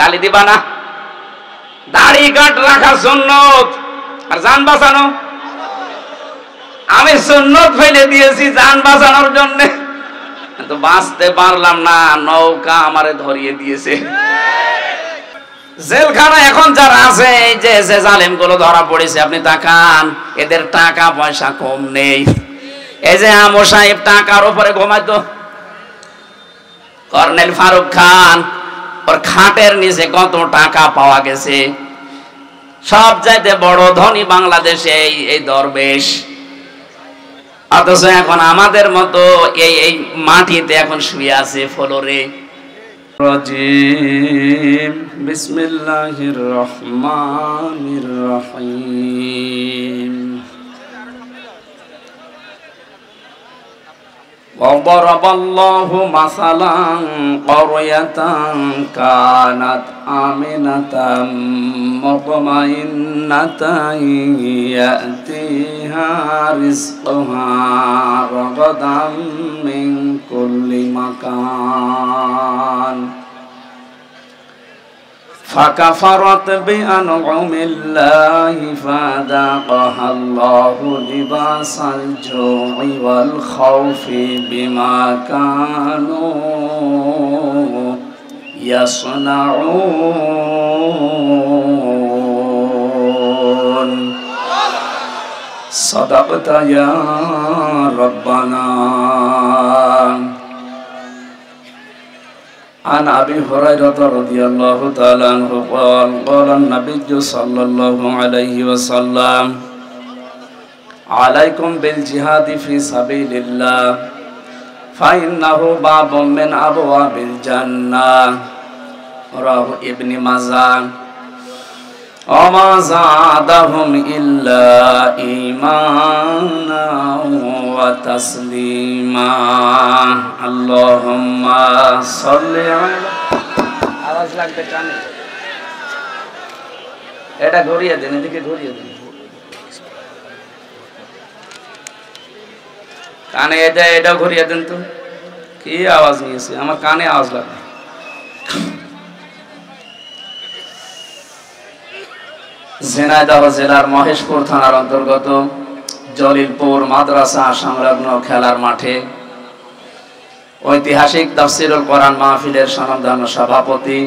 গালি দিবা না? দাড়ি কাট রাখা সুন্নত আর জান বাঁচানো। আমি সুন্নত ফেলে দিয়েছি জান বাঁচানোর জন্য, কিন্তু বাঁচতে পারলাম না, নৌকা আমারে ধরিয়ে দিয়েছে। জেলখানা এখন যারা আছে, এই যে জালেম গুলো ধরা পড়েছে, আপনি তাকান, এদের টাকা পয়সা কম নেই। এই যে আমো সাহেব টাকার উপরে ঘুমাইতো, কর্নেল ফারুক খান, ওর খাটের নিচে কত টাকা পাওয়া গেছে। সব চাইতে বড় ধনী বাংলাদেশে এই দরবেশ, অথচ এখন আমাদের মতো এই মাটিতে এখন শুয়ে আছে ফ্লোরে। বিসমিল্লাহির রহমানির রহিম। وضرب الله مثلا قرية كانت آمنة مطمئنة يأتيها رزقها رغدا من كل مكان فكفرت بأنعم الله فذاقها الله لباس الجوع والخوف بما كانوا يصنعون صدقت يا ربنا. عن أبي هريرة رضي الله تعالى عنه قال قال النبي صلى الله عليه وسلم عليكم بالجهاد في سبيل الله فإنه باب من أبواب الجنة رواه ابن ماجه وما زادهم إلا إيمانا وتسليما اللهم صل على আওয়াজ লাগবে কানে, এটা ঘুরিয়ে দেন, এদিকে ঘুরিয়ে দেন, কানে এটা ঘুরিয়ে দেন তো। কি আওয়াজ নিয়েছে? আমার কানে আওয়াজ লাগবে। ঝিনাইদহ জেলার মহেশপুর থানার অন্তর্গত জলিলপুর মাদ্রাসা সংলগ্ন খেলার মাঠে ঐতিহাসিক তাফসীরুল কোরআন মাহফিলের স্বনামধন্য সভাপতি,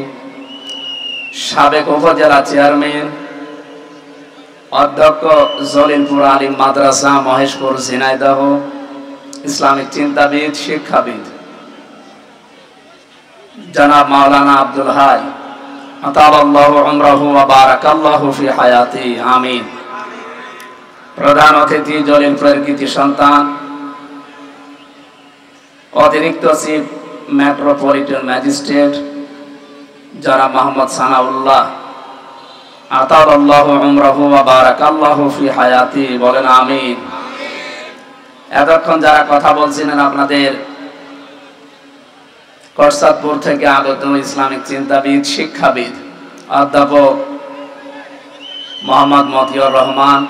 সাবেক উপজেলা চেয়ারম্যান, অধ্যক্ষ জলিলপুর আলিম মাদ্রাসা মহেশপুর ঝিনাইদহ, ইসলামিক চিন্তাবিদ, শিক্ষাবিদ জনাব মাওলানা আব্দুল হাই আতালাল্লাহু উমরাহু ওয়া বারাকাল্লাহু ফি হায়াতি, আমিন। প্রধান অতিথি জলিলপুরের কৃতি সন্তান অতিরিক্ত চিফ মেট্রোপলিটন ম্যাজিস্ট্রেট জনাব মোহাম্মদ সানাউল্লাহ আতালাল্লাহু উমরাহু ওয়া বারাকাল্লাহু ফি হায়াতি, বলেন আমিন। এতক্ষণ যারা কথা বলছিলেন আপনাদের করসাদপুর থেকে আগত ইসলামিক চিন্তাবিদ, শিক্ষাবিদ অধ্যাপক মোহাম্মদ মতিউর রহমান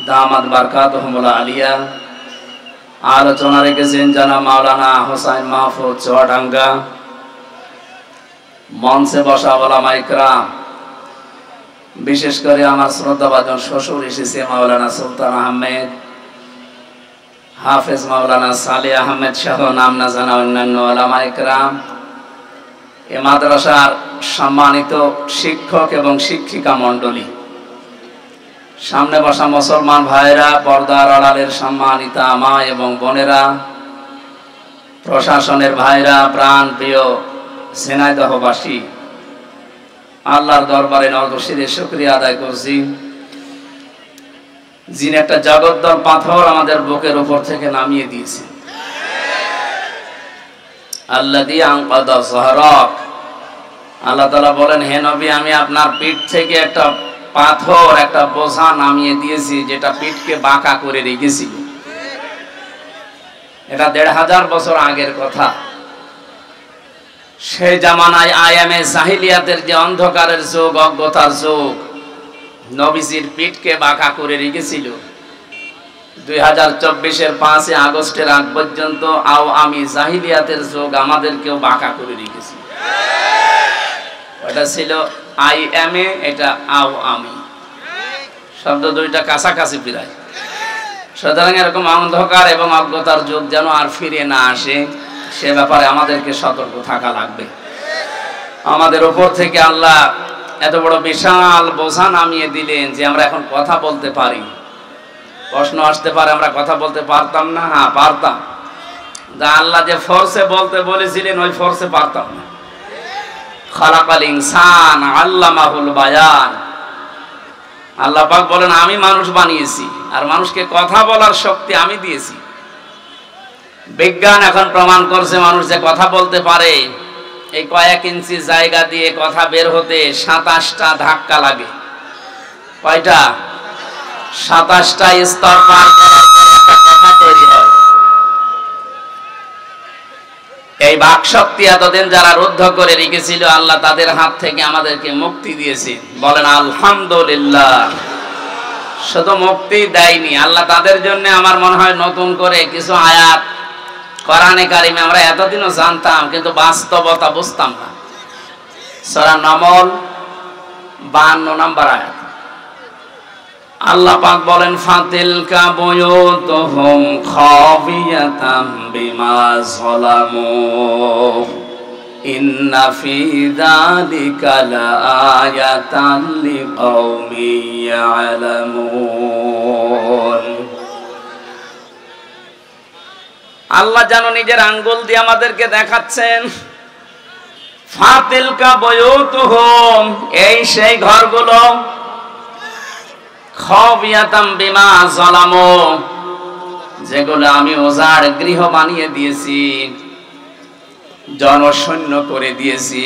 দামাত বারকাতুহুল আলিয়া। আলোচনা রেখেছেন জনাব মাওলানা হোসাইন মাহফুজ চুয়াডাঙ্গা। মঞ্চে বসা ওলামা ইকরাম, বিশেষ করে আমার শ্রদ্ধাভাজন শ্বশুর এসেছে মাওলানা সুলতান আহমেদ, হাফেজ মাওলানা সালে আহমেদ সহ নাম না জানা অন্যান্য ওলামা ইকরাম, এ মাদ্রাসার সম্মানিত শিক্ষক এবং শিক্ষিকা মণ্ডলী, সামনে বসা মুসলমান ভাইরা, পর্দার আড়ালের সম্মানিতা মা এবং বোনেরা, প্রশাসনের ভাইরা, প্রাণ প্রিয় ঝিনাইদহবাসী, আল্লাহর দরবারে নরদর্শীদের শুকরিয়া আদায় করছি, যিনি একটা জগদ্দল পাথর আমাদের বুকের উপর থেকে নামিয়ে দিয়েছে। আল্লাযী আনকাযা যাহরাক, আল্লাহ তাআলা বলেন, হে নবী, আমি আপনার পিঠ থেকে একটা পাথর, একটা বোঝা নামিয়ে দিয়েছি, যেটা পিঠকে বাঁকা করে রেখেছিল। এটা ১৫০০ বছর আগের কথা। সেই জামানায় আয়ামে জাহিলিয়াতের যে অন্ধকারের যুগ, অজ্ঞতার যুগ, নবীজির পিঠকে বাঁকা করে রেখেছিল। 2024-এর 5 আগস্টের আগ পর্যন্ত আমি জাহিলিয়াতের যুগ আমাদেরকেও বাঁকা করে রেখেছি। এটা ছিল আই এম এ, এটা আও আমি, শব্দ দুইটা কাছাকাছি প্রায়। সুতরাং এরকম অন্ধকার এবং অজ্ঞতার যুগ যেন আর ফিরে না আসে, সে ব্যাপারে আমাদেরকে সতর্ক থাকা লাগবে। আমাদের উপর থেকে আল্লাহ এত বড় বিশাল বোঝা নামিয়ে দিলেন যে আমরা এখন কথা বলতে পারি। প্রশ্ন আসতে পারে আমরা কথা বলতে পারতাম না? হ্যাঁ পারতাম। যা আল্লাহ যে ফোর্সে বলতে বলেছিলেন ওই ফোর্সে পারতাম না। খালাকাল ইনসান আল্লামাহুল বায়ান। আল্লাহ পাক বলেন আমি মানুষ বানিয়েছি আর মানুষকে কথা বলার শক্তি আমি দিয়েছি। বিজ্ঞান এখন প্রমাণ করছে মানুষ যে কথা বলতে পারে। এই কয়েক ইঞ্চি জায়গা দিয়ে কথা বের হতে 27টা ধাক্কা লাগে। কয়টা? 27টা স্তর পার করার পরে একটা কথা তৈরি হয়। এই বাক শক্তি এতদিন যারা রুদ্ধ করে রেখেছিল আল্লাহ তাদের হাত থেকে আমাদেরকে মুক্তি দিয়েছে। বলেন আলহামদুলিল্লাহ। শুধু মুক্তি দেয়নি, আল্লাহ তাদের জন্য আমার মনে হয় নতুন করে কিছু আয়াত কোরআনে কারিমে আমরা এতদিনও জানতাম কিন্তু বাস্তবতা বুঝতাম না। সূরা নামল 52 নম্বর আয়াত আল্লাহ পাক বলেন ফাতিলকা বুয়ুতুহুম খাবিয়াতাম বিমা যালামু ইন্না ফি যালিকা লাআয়াতান লিকাওমিন ইয়ালামুন। আল্লাহ যেন নিজের আঙ্গুল দিয়ে আমাদেরকে দেখাচ্ছেন ফাতিলকা বুয়ুতুহুম, এই সেই ঘরগুলো খাবিয়াতাম বিমা যালামু, যেগুলো আমি উজাড় গৃহ বানিয়ে দিয়েছি, জনশূন্য করে দিয়েছি,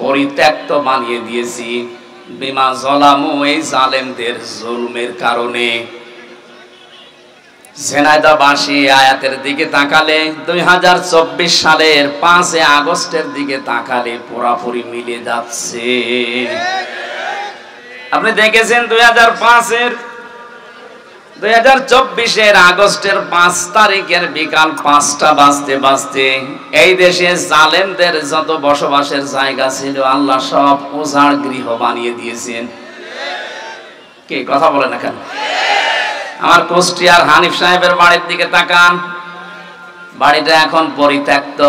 পরিত্যক্ত বানিয়ে দিয়েছি। বিমা যালামু, এই জালেমদের জুলমের কারণে। ঝিনাইদহবাসী আয়াতের দিকে তাকালে 2024 সালের 5 আগস্টের দিকে তাকালে পুরাপুরি মিলে যাচ্ছে। আপনি দেখেছেন 2024 আগস্টের 5 তারিখের বিকাল 5টা বাজতে বাজতে এই দেশে জালেমদের যত বসবাসের জায়গা ছিল আল্লাহ সব উজাড় গৃহ বানিয়ে দিয়েছেন। কে কথা বলে না কেন? আমার কুষ্টিয়ার হানিফ সাহেবের বাড়ির দিকে তাকান, বাড়িটা এখন পরিত্যক্ত।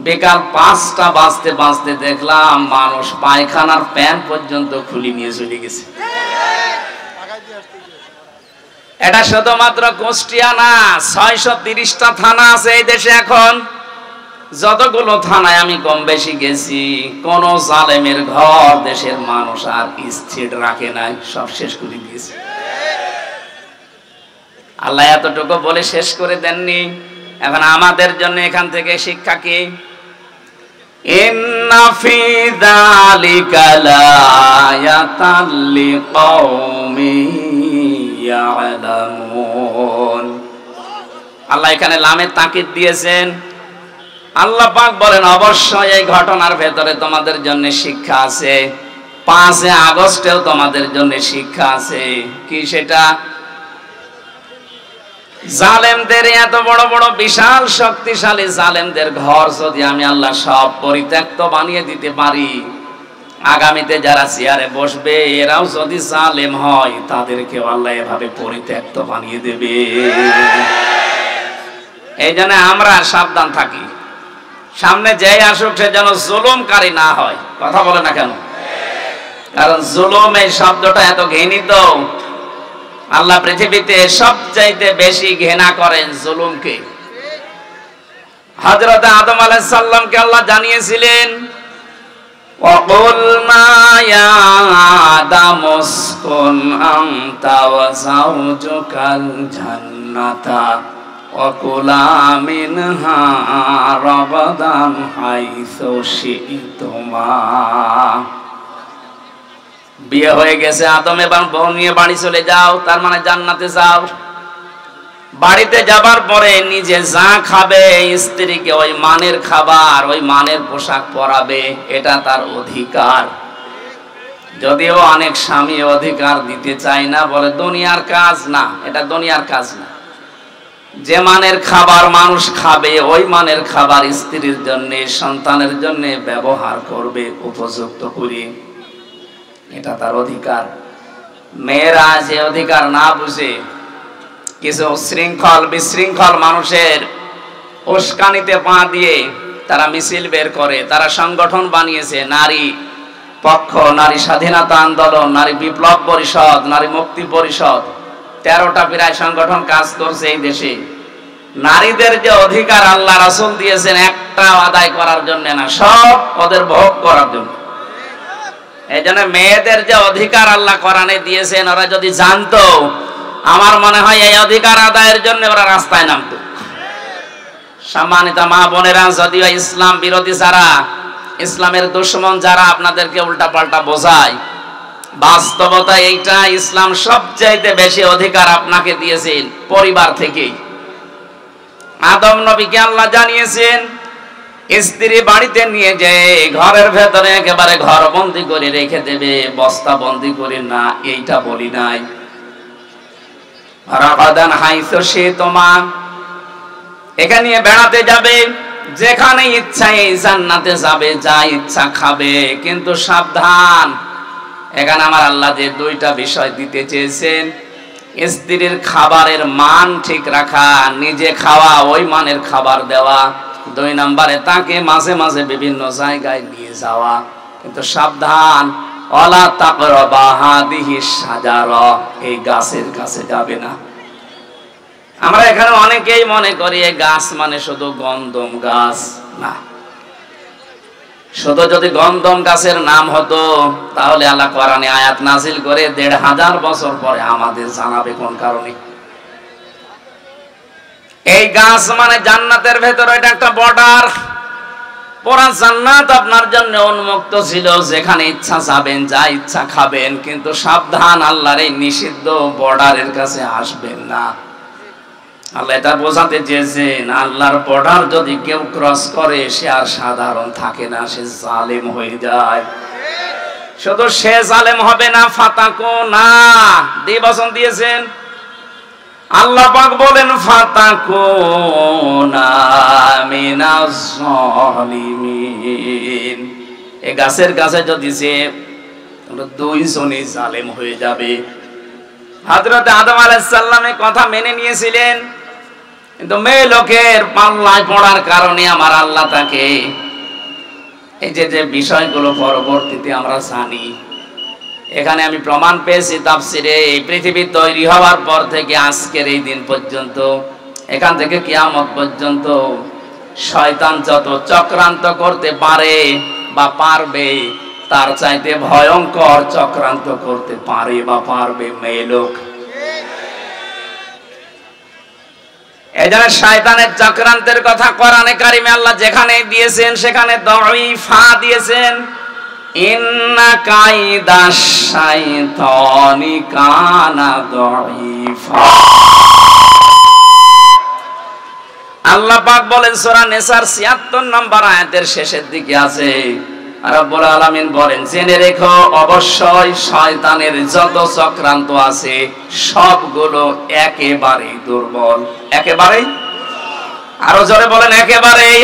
বিকাল 5টা বাজতে বাজতে দেখলাম মানুষ পায়খানার প্যান্ট পর্যন্ত খুলে নিয়ে চলে গেছে। এটা শুধুমাত্র কুষ্টিয়া না, 630টা থানা আছে এই দেশে। এখন যতগুলো থানায় আমি কম বেশি গেছি, কোন জালেমের ঘর দেশের মানুষ আর স্থির রাখে নাই, সব শেষ করে দিয়েছে। আল্লাহ এতটুকু বলে শেষ করে দেননি। এখন আমাদের জন্য এখান থেকে শিক্ষা কি? ইন্না ফি যালিকা লাআয়াতান লিকাওমিন ইয়ালামুন। আল্লাহ এখানে লামের তাকিদ দিয়েছেন। আল্লাহ পাক বলেন অবশ্যই এই ঘটনার ভেতরে তোমাদের জন্য শিক্ষা আছে। 5 আগস্টেও তোমাদের জন্য শিক্ষা আছে। কি সেটা? জালেমদের এত বড় বড় বিশাল শক্তিশালী জালেমদের ঘর যদি আমি আল্লাহ সব পরিত্যক্ত বানিয়ে দিতে পারি, আগামীতে যারা চেয়ারে বসবে এরাও যদি জালেম হয় তাদেরকেও আল্লাহ এভাবে পরিত্যক্ত বানিয়ে দেবে। এই জন্য আমরা সাবধান থাকি, সামনে যেই আসুক সে যেন জুলুমকারী না হয়। কথা বলে না কেন? কারণ জুলুম এই শব্দটা এত ঘৃণিত। আল্লাহ পৃথিবীতে সবচাইতে বেশি ঘৃণা করেন জুলুমকে। হযরত আদম আলাইহিস সালামকে আল্লাহ জানিয়েছিলেন ওয়াকুলনা ইয়া আদামু উসকুন আনতা ওয়া যাওজুকাল জান্নাতা ওয়া কুলা মিনহা রাগাদান হাইসু শি'তুমা। বিয়ে হয়ে গেছে, আদম এবং বউ নিয়ে বাড়ি চলে যাও, তার মানে জান্নাতে যাও। বাড়িতে যাবার পরে নিজে যা খাবে স্ত্রীকে ওই মানের খাবার, ওই মানের পোশাক পরাবে, এটা তার অধিকার। যদিও অনেক স্বামী অধিকার দিতে চায় না, বলে দুনিয়ার কাজ না, এটা দুনিয়ার কাজ না। যে মানের খাবার মানুষ খাবে ওই মানের খাবার স্ত্রীর জন্য সন্তানের জন্য ব্যবহার করবে উপযুক্ত করে, এটা তার অধিকার। মেয়েরা যে অধিকার না বুঝে কিছু শৃঙ্খল বিশৃঙ্খল মানুষের উস্কানিতে পা দিয়ে তারা মিছিল বের করে, তারা সংগঠন বানিয়েছে, নারী পক্ষ, নারী স্বাধীনতা আন্দোলন, নারী বিপ্লব পরিষদ, নারী মুক্তি পরিষদ, 13টা প্রায় সংগঠন কাজ করছে এই দেশে। নারীদের যে অধিকার আল্লাহ রাসূল দিয়েছেন একটা আদায় করার জন্য না, সব ওদের ভোগ করার জন্য। এই জন্য মেয়েদের যে অধিকার আল্লাহ কোরআনে দিয়েছেন, ওরা যদি জানতো, আমার মনে হয় এই অধিকার আদায়ের জন্য ওরা রাস্তায় নামতো। সম্মানিত মা বোনেরা, যদিও ইসলাম বিরোধী যারা, ইসলামের দুশমন যারা আপনাদেরকে উল্টাপাল্টা বোঝায়, বাস্তবতা এইটা, ইসলাম সবচাইতে বেশি অধিকার আপনাকে দিয়েছেন পরিবার থেকেই। আদম নবীকে আল্লাহ জানিয়েছেন স্ত্রী বাড়িতে নিয়ে যেয়ে ঘরের ভেতরে একেবারে ঘর বন্দি করে রেখে দেবে, বস্তা বন্দি করে না, এইটা বলি নাই। রাগাদান হাইসু শিতুমা, এখানে নিয়ে বেড়াতে যাবে, যেখানে ইচ্ছা এই জান্নাতে যাবে, যা ইচ্ছা খাবে, কিন্তু সাবধান, এখানে আমার আল্লাহ যে দুইটা বিষয় দিতে চেয়েছেন, স্ত্রীর খাবারের মান ঠিক রাখা, নিজে খাওয়া, ওই মানের খাবার দেওয়া। 2 নম্বরে তাকে মাঝে মাঝে বিভিন্ন জায়গায় নিয়ে যাওয়া, কিন্তু সাবধান, ওয়ালা তাকরাবা হাদিহি শাজারা, এই গাছের কাছে যাবে না। আমরা এখানে অনেকেই মনে করি এই গাছ মানে শুধু গন্ধম গাছ, না। শুধু যদি গন্ধম গাছের নাম হতো তাহলে আল্লাহ কোরআনে আয়াত নাজিল করে 1500 বছর পরে আমাদের জানাবে কোন কারণে। এই গাছ মানে জান্নাতের ভেতরে এটা একটা বর্ডার, পুরা জান্নাত আপনার জন্য উন্মুক্ত ছিল, যেখানে ইচ্ছা যাবেন, যা ইচ্ছা খাবেন, কিন্তু সাবধান, আল্লাহর এই নিষিদ্ধ বর্ডারের কাছে আসবেন না। আল্লাহ এটা বোঝাতে চেয়েছেন, আল্লাহর বর্ডার যদি কেউ ক্রস করে সে আর সাধারণ থাকে না, সে জালেম হয়ে যায়। শুধু সে জালেম হবে না, ফাতাকুনা দ্বিবচন দিয়েছেন। আল্লাহ পাক বলেন ফাতাকুনা মিনাজ জালিমিন, এই গাছের কাছে যদি সে 2 জনই জালেম হয়ে যাবে। হযরত আদম আলাইহিস সালামের কথা মেনে নিয়েছিলেন, কিন্তু মেয়ে লোকের পাল্লায় পড়ার কারণে আমার আল্লাহ তাকে এই যে বিষয়গুলো পরবর্তীতে আমরা জানি, এখানে আমি প্রমাণ পেয়েছি তাফসিরে, এই পৃথিবী তৈরি হওয়ার পর থেকে আজকের এই দিন পর্যন্ত, এখান থেকে কিয়ামত পর্যন্ত শয়তান যত চক্রান্ত করতে পারে বা পারবে, তার চাইতে ভয়ঙ্কর চক্রান্ত করতে পারে বা পারবে মেয়ে লোক। এজন্য শয়তানের চক্রান্তের কথা কোরআনে কারিমে আল্লাহ যেখানে দিয়েছেন সেখানে দাঈফা দিয়েছেন, ইন্না কাইদাশ শাইতানি কানা দাঈফা। আল্লাহ পাক বলেন সূরা নিসার ৭৬ নম্বর আয়াতের শেষের দিকে আছে, রব্বুল আলামিন বলেন, জেনে রেখো অবশ্যই শয়তানের যত চক্রান্ত আছে সবগুলো একেবারেই দুর্বল। একেবারেই, আরো জোরে বলেন একেবারেই।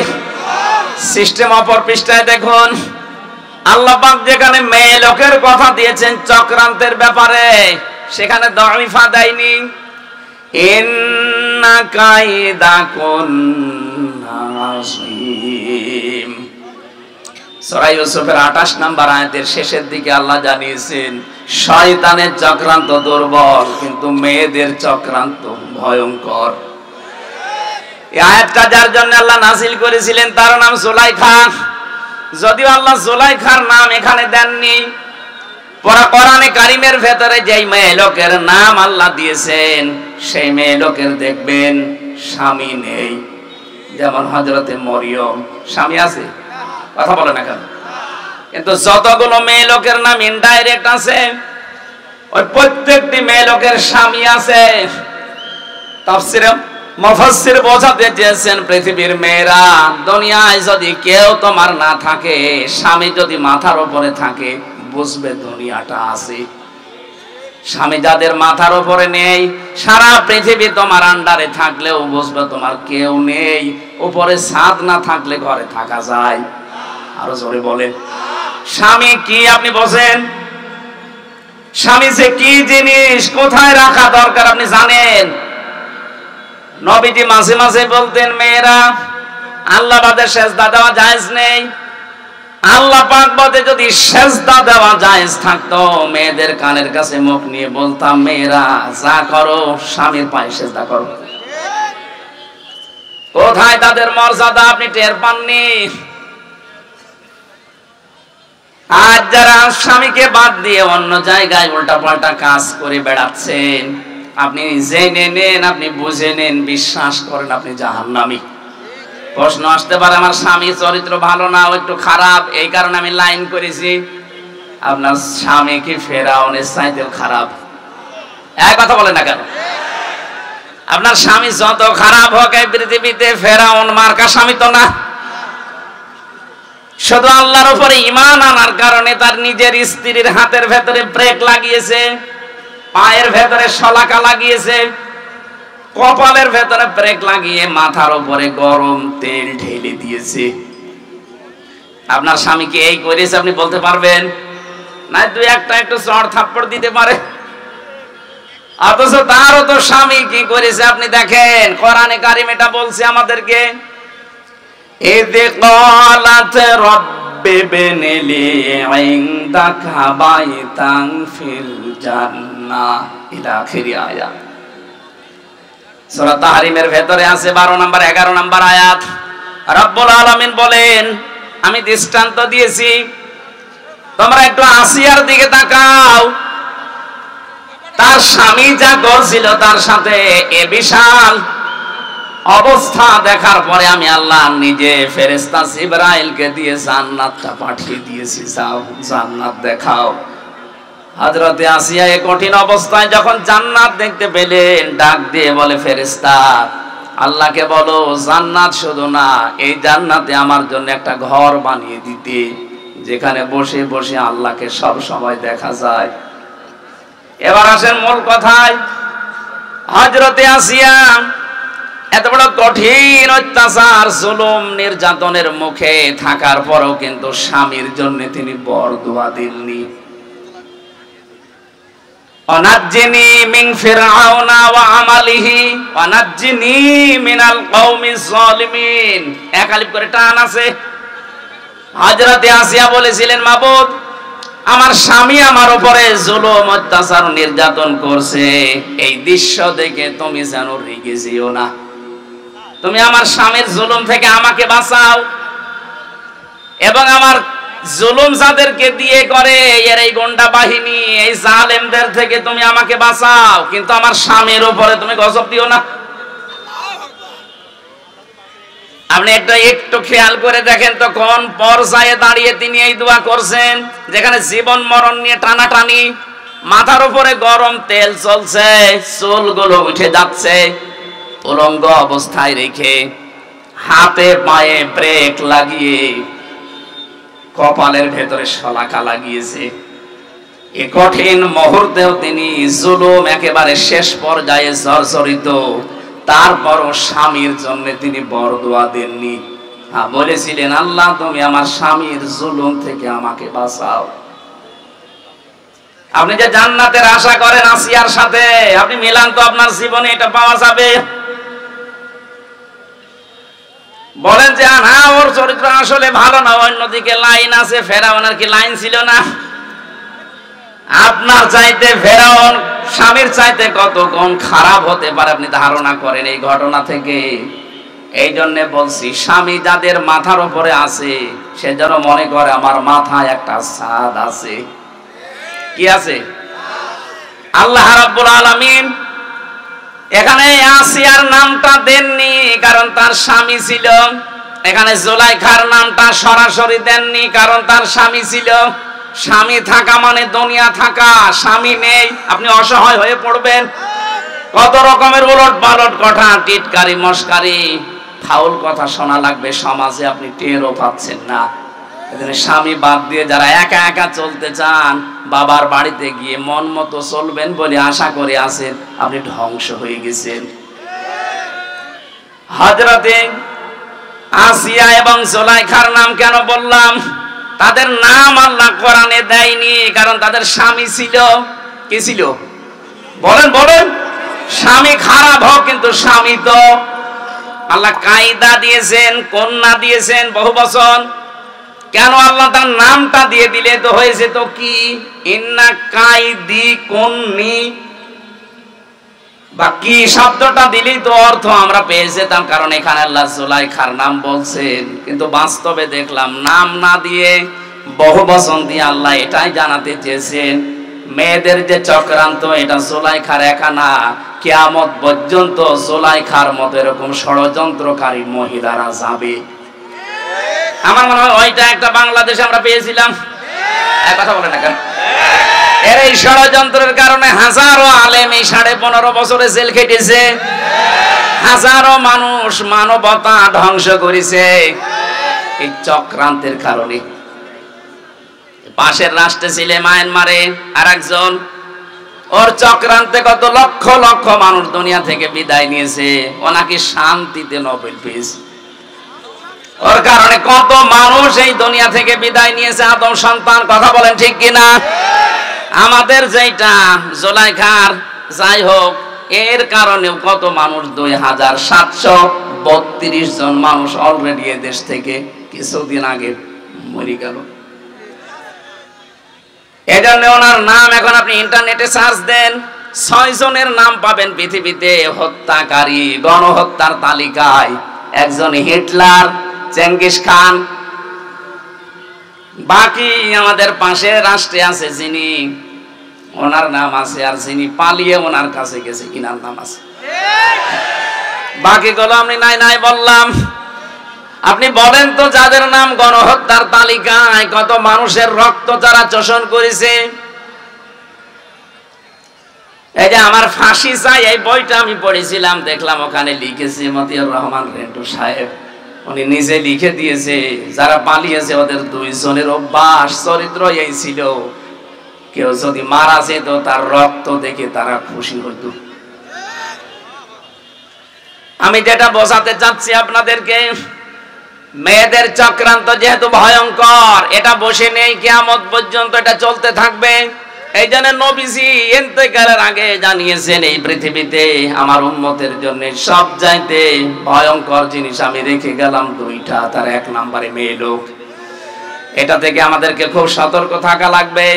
সিস্টেম অপর পৃষ্ঠায় দেখুন, আল্লাহ পাক যেখানে মেয়ে লোকের কথা দিয়েছেন চক্রান্তের ব্যাপারে, সেখানে দাঈফা দেয়নি। ইন্না কাইদাকুন্না আযীম। সূরা ইউসুফের 28 নম্বর আয়াতের শেষের দিকে আল্লাহ জানিয়েছেন শয়তানের চক্রান্ত দুর্বল, কিন্তু মেয়েদের চক্রান্ত ভয়ঙ্কর। এই আয়াতটা যার জন্য আল্লাহ নাযিল করেছিলেন তার নাম জুলাইখা, যদিও আল্লাহ জুলাইখার নাম এখানে দেননি। পুরা কোরআনে কারিমের ভেতরে যেই মেয়ে লোকের নাম আল্লাহ দিয়েছেন সেই মেয়ে লোকের দেখবেন স্বামী নেই, যেমন হযরতে মরিয়ম। স্বামী আছে? কথা বলে না কেন? কিন্তু যতগুলো মেয়ে লোকের নাম ইনডাইরেক্ট আছে, ওই প্রত্যেকটি মেয়ে লোকের স্বামী আছে। তাফসিরে মুফাসসির বোঝাতে চেয়েছেন, পৃথিবীর মেয়েরা, দুনিয়ায় যদি কেউ তোমার না থাকে, স্বামী যদি মাথার উপরে থাকে, বুঝবে দুনিয়াটা আছে। স্বামী যাদের মাথার উপরে নেই, সারা পৃথিবী তোমার আন্ডারে থাকলেও বুঝবে তোমার কেউ নেই। উপরে ছাদ না থাকলে ঘরে থাকা যায়? আরো জোরে বলেন। স্বামী কি আপনি বোঝেন? স্বামী যে কি জিনিস, কোথায় রাখা দরকার আপনি জানেন? নবীজি মাঝে মাঝে বলতেন, মেয়েরা আল্লাহ বাদে সেজদা দেওয়া জায়েজ নেই। আল্লাহ পাক বাদে যদি সেজদা দেওয়া জায়েজ থাকতো, মেয়েদের কানের কাছে মুখ নিয়ে বলতাম, মেয়েরা যা করো স্বামীর পায়ে সেজদা করো। কোথায় তাদের মর্যাদা আপনি টের পাননি? আর যারা স্বামীকে বাদ দিয়ে অন্য জায়গায় উল্টাপাল্টা কাজ করে বেড়াচ্ছেন, আপনি জেনে নেন, আপনি বুঝে নেন, বিশ্বাস করেন আপনি জাহান্নামী। প্রশ্ন আসতে পারে, আমার স্বামী চরিত্র ভালো না, ও একটু খারাপ, এই কারণে আমি লাইন করেছি। আপনার স্বামী কি ফেরাউনের চাইতেও খারাপ? এক কথা বলেন না কেন? আপনার স্বামী যত খারাপ হোক এই পৃথিবীতে, ফেরাউন মার্কা স্বামী তো না। শুধু আল্লাহর উপরে ঈমান আনার কারণে তার নিজের স্ত্রীর হাতের ভেতরে ব্রেক লাগিয়েছে, পায়ের ভেতরে শলাকা লাগিয়েছে, কপালের ভেতরে ব্রেক লাগিয়ে মাথার উপরে গরম তেল ঢেলে দিয়েছে। আপনার স্বামী কি এই করেছে আপনি বলতে পারবেন? না, দুই একটা একটু চড় থাপ্পড় দিতে পারে। অথচ তারও তো স্বামী কি করেছে আপনি দেখেন। কোরআনে কারিম এটা বলছে আমাদেরকে, ইযে ক্বালাত রাব্বি ইবনি লি ইনদাকা বাইতান ফিল জান্নাহ ইলা আখিরি আয়াত। সূরা তাহরিমের ভেতরে আছে 12 নম্বর 11 নম্বর আয়াত। রব্বুল আলামিন বলেন, আমি দৃষ্টান্ত দিয়েছি, তোমরা একটু আসিয়ার দিকে তাকাও। তার স্বামী যা করছিল তার সাথে এ বিশাল অবস্থা দেখার পরে আমি আল্লাহ নিজে ফেরেশতা জিবরাইলকে দিয়ে জান্নাতটা পাঠিয়ে দিয়েছি, যাও জান্নাত দেখাও। হযরতে আসিয়া এই কঠিন অবস্থায় যখন জান্নাত দেখতে পেলেন, ডাক দিয়ে বলে, ফেরেশতা আল্লাহকে বলো জান্নাত শুধু না, এই জান্নাতে আমার জন্য একটা ঘর বানিয়ে দিতে, যেখানে বসে বসে আল্লাহকে সব সময় দেখা যায়। এবার আসেন মূল কথায়। হযরতে আসিয়া এত বড় কঠিন অত্যাচার, জুলুম, নির্যাতনের মুখে থাকার পরেও কিন্তু স্বামীর জন্য তিনি বরদোয়া দিননি। অনাজ্জিনি মিন ফিরআউনা ওয়া আমালিহি ওয়ানাজ্জিনি মিনাল কওমিজ জালিমিন। এক আলিফ করে টান আছে। হযরতে আসিয়া বলেছিলেন, মাবুদ আমার স্বামী আমার উপরে জুলুম, অত্যাচার, নির্যাতন করছে, এই দৃশ্য দেখে তুমি যেন রেগে যেও না, তুমি আমার স্বামীর জুলুম থেকে আমাকে বাঁচাও, এবং আমার জুলুম যাদেরকে দিয়ে করে এর এই গুন্ডা বাহিনী, এই জালেমদের থেকে তুমি আমাকে বাঁচাও, কিন্তু আমার স্বামীর উপরে তুমি গজব দিও না। আপনি একটু খেয়াল করে দেখেন তো, কোন পর্যায়ে দাঁড়িয়ে তিনি এই দোয়া করছেন, যেখানে জীবন মরণ নিয়ে টানাটানি, মাথার উপরে গরম তেল চলছে, চুলগুলো উঠে যাচ্ছে, উলঙ্গ অবস্থায় রেখে হাতে পায়ে ব্রেক লাগিয়ে কপালের ভেতরে শলাকা লাগিয়েছে। এই কঠিন মুহূর্তেও তিনি জুলুম একেবারে শেষ পর্যায়ে জর্জরিত, তারপরও স্বামীর জন্য তিনি বরদোয়া দেননি। বলেছিলেন, আল্লাহ তুমি আমার স্বামীর জুলুম থেকে আমাকে বাঁচাও। আপনি যে জান্নাতের আশা করেন আসিয়ার সাথে, আপনি মিলান তো আপনার জীবনে এটা পাওয়া যাবে? বলেন যে না, ওর চরিত্র আসলে ভালো না, অন্যদিকে লাইন আছে। ফেরাউনের কি লাইন ছিল না? আপনার চাইতে ফেরাউন স্বামীর চাইতে কত কম খারাপ হতে পারে আপনি ধারণা করেন এই ঘটনা থেকে? এই জন্য বলছি, স্বামী যাদের মাথার উপরে আছে সে যেন মনে করে আমার মাথায় একটা ছাদ আছে। কি আছে? আল্লাহ রাব্বুল আলামিন এখানে আসিয়ার নামটা দেননি কারণ তার স্বামী ছিল, এখানে জুলাইখার নামটা সরাসরি দেননি কারণ তার স্বামী ছিল। স্বামী থাকা মানে দুনিয়া থাকা, স্বামী নেই আপনি অসহায় হয়ে পড়বেন। কত রকমের উলট পালট কথা, টিটকারি, মস্কারি, ফাউল কথা শোনা লাগবে সমাজে, আপনি টেরও পাচ্ছেন না। এজন্য স্বামী বাদ দিয়ে যারা একা একা চলতে চান বাবার বাড়িতে গিয়ে মন মতো চলবেন বলে আশা করে আছেন, আপনি ধ্বংস হয়ে গেছেন। হযরতে আসিয়া এবং জুলাইখার নাম কেন বললাম? তাদের নাম আল্লাহ কোরআনে দেয়নি, কারণ তাদের স্বামী ছিল, কি ছিল? বলেন বলেন। স্বামী খারাপ হোক, কিন্তু স্বামী তো আল্লাহ কায়দা দিয়েছেন, কন্যা দিয়েছেন বহু বচন। কেন আল্লাহ তার নামটা দিয়ে দিলে তো হয়েছে তো কি? ইন্না কাইদি কন্নি বা কি শব্দটা দিলেই তো অর্থ আমরা পেয়ে যেতাম, কারণ এখানে আল্লাহ জুলাইখার নাম বলছেন। কিন্তু বাস্তবে দেখলাম নাম না দিয়ে বহু বচন দিয়ে আল্লাহ এটাই জানাতে চেয়েছেন, মেয়েদের যে চক্রান্ত এটা জুলাইখার একা না, কিয়ামত পর্যন্ত জুলাইখার মতো এরকম ষড়যন্ত্রকারী মহিলারা যাবে। আমার মনে হয় ওইটা একটা বাংলাদেশে আমরা পেয়েছিলাম। এক কথা বলে না কেন? এর এই ষড়যন্ত্রের কারণে হাজারো আলেম এই 15.5 বছরে জেল খেটেছে, হাজারো মানুষ মানবতা ধ্বংস করেছে এই চক্রান্তের কারণে। পাশের রাষ্ট্রে ছিল মায়ানমারে আরেকজন, ওর চক্রান্তে কত লক্ষ লক্ষ মানুষ দুনিয়া থেকে বিদায় নিয়েছে, ও নাকি শান্তিতে নোবেল পেয়েছে। ওর কারণে কত মানুষ এই দুনিয়া থেকে বিদায় নিয়েছে, আদম সন্তান। কথা বলেন ঠিক কিনা? আমাদের যেটা জুলাইখার, যাই হোক, এর কারণেও কত মানুষ 2732 জন মানুষ অলরেডি এ দেশ থেকে কিছুদিন আগে মরে গেল। এজন্য ওনার নাম এখন আপনি ইন্টারনেটে সার্চ দেন, 6 জনের নাম পাবেন পৃথিবীতে হত্যাকারী গণহত্যার তালিকায়। একজন হিটলার, চেঙ্গিস খান, বাকি আমাদের পাশের রাষ্ট্রে আছে যিনি, ওনার নাম আছে, আর যিনি পালিয়ে ওনার কাছে গেছে ইনার নাম আছে। বাকিগুলো আমি নাই নাই বললাম। আপনি বলেন তো, যাদের নাম গণহত্যার তালিকায়, কত মানুষের রক্ত যারা চোষণ করেছে। এই যে আমার ফাঁসি চাই, এই বইটা আমি পড়েছিলাম, দেখলাম ওখানে লিখেছে মতিউর রহমান রেন্টু সাহেব, উনি নিজে লিখে দিয়েছে যারা পালিয়েছে ওদের 2 জনের অভ্যাস চরিত্র এই ছিল, কেউ যদি মারা যেত তার রক্ত দেখে তারা খুশি হতো। আমি যেটা বোঝাতে চাচ্ছি আপনাদেরকে, মেয়েদের চক্রান্ত যেহেতু ভয়ঙ্কর, এটা বসে নেই, কিয়ামত পর্যন্ত এটা চলতে থাকবে। এই জন্য নবীজি ইন্তেকালের আগে জানিয়েছেন, এই পৃথিবীতে আমার উম্মতের জন্য সবচাইতে ভয়ঙ্কর জিনিস আমি রেখে গেলাম 2টা, তার 1 নম্বরে মেয়ে লোক। এটা থেকে আমাদেরকে খুব সতর্ক থাকা লাগবে।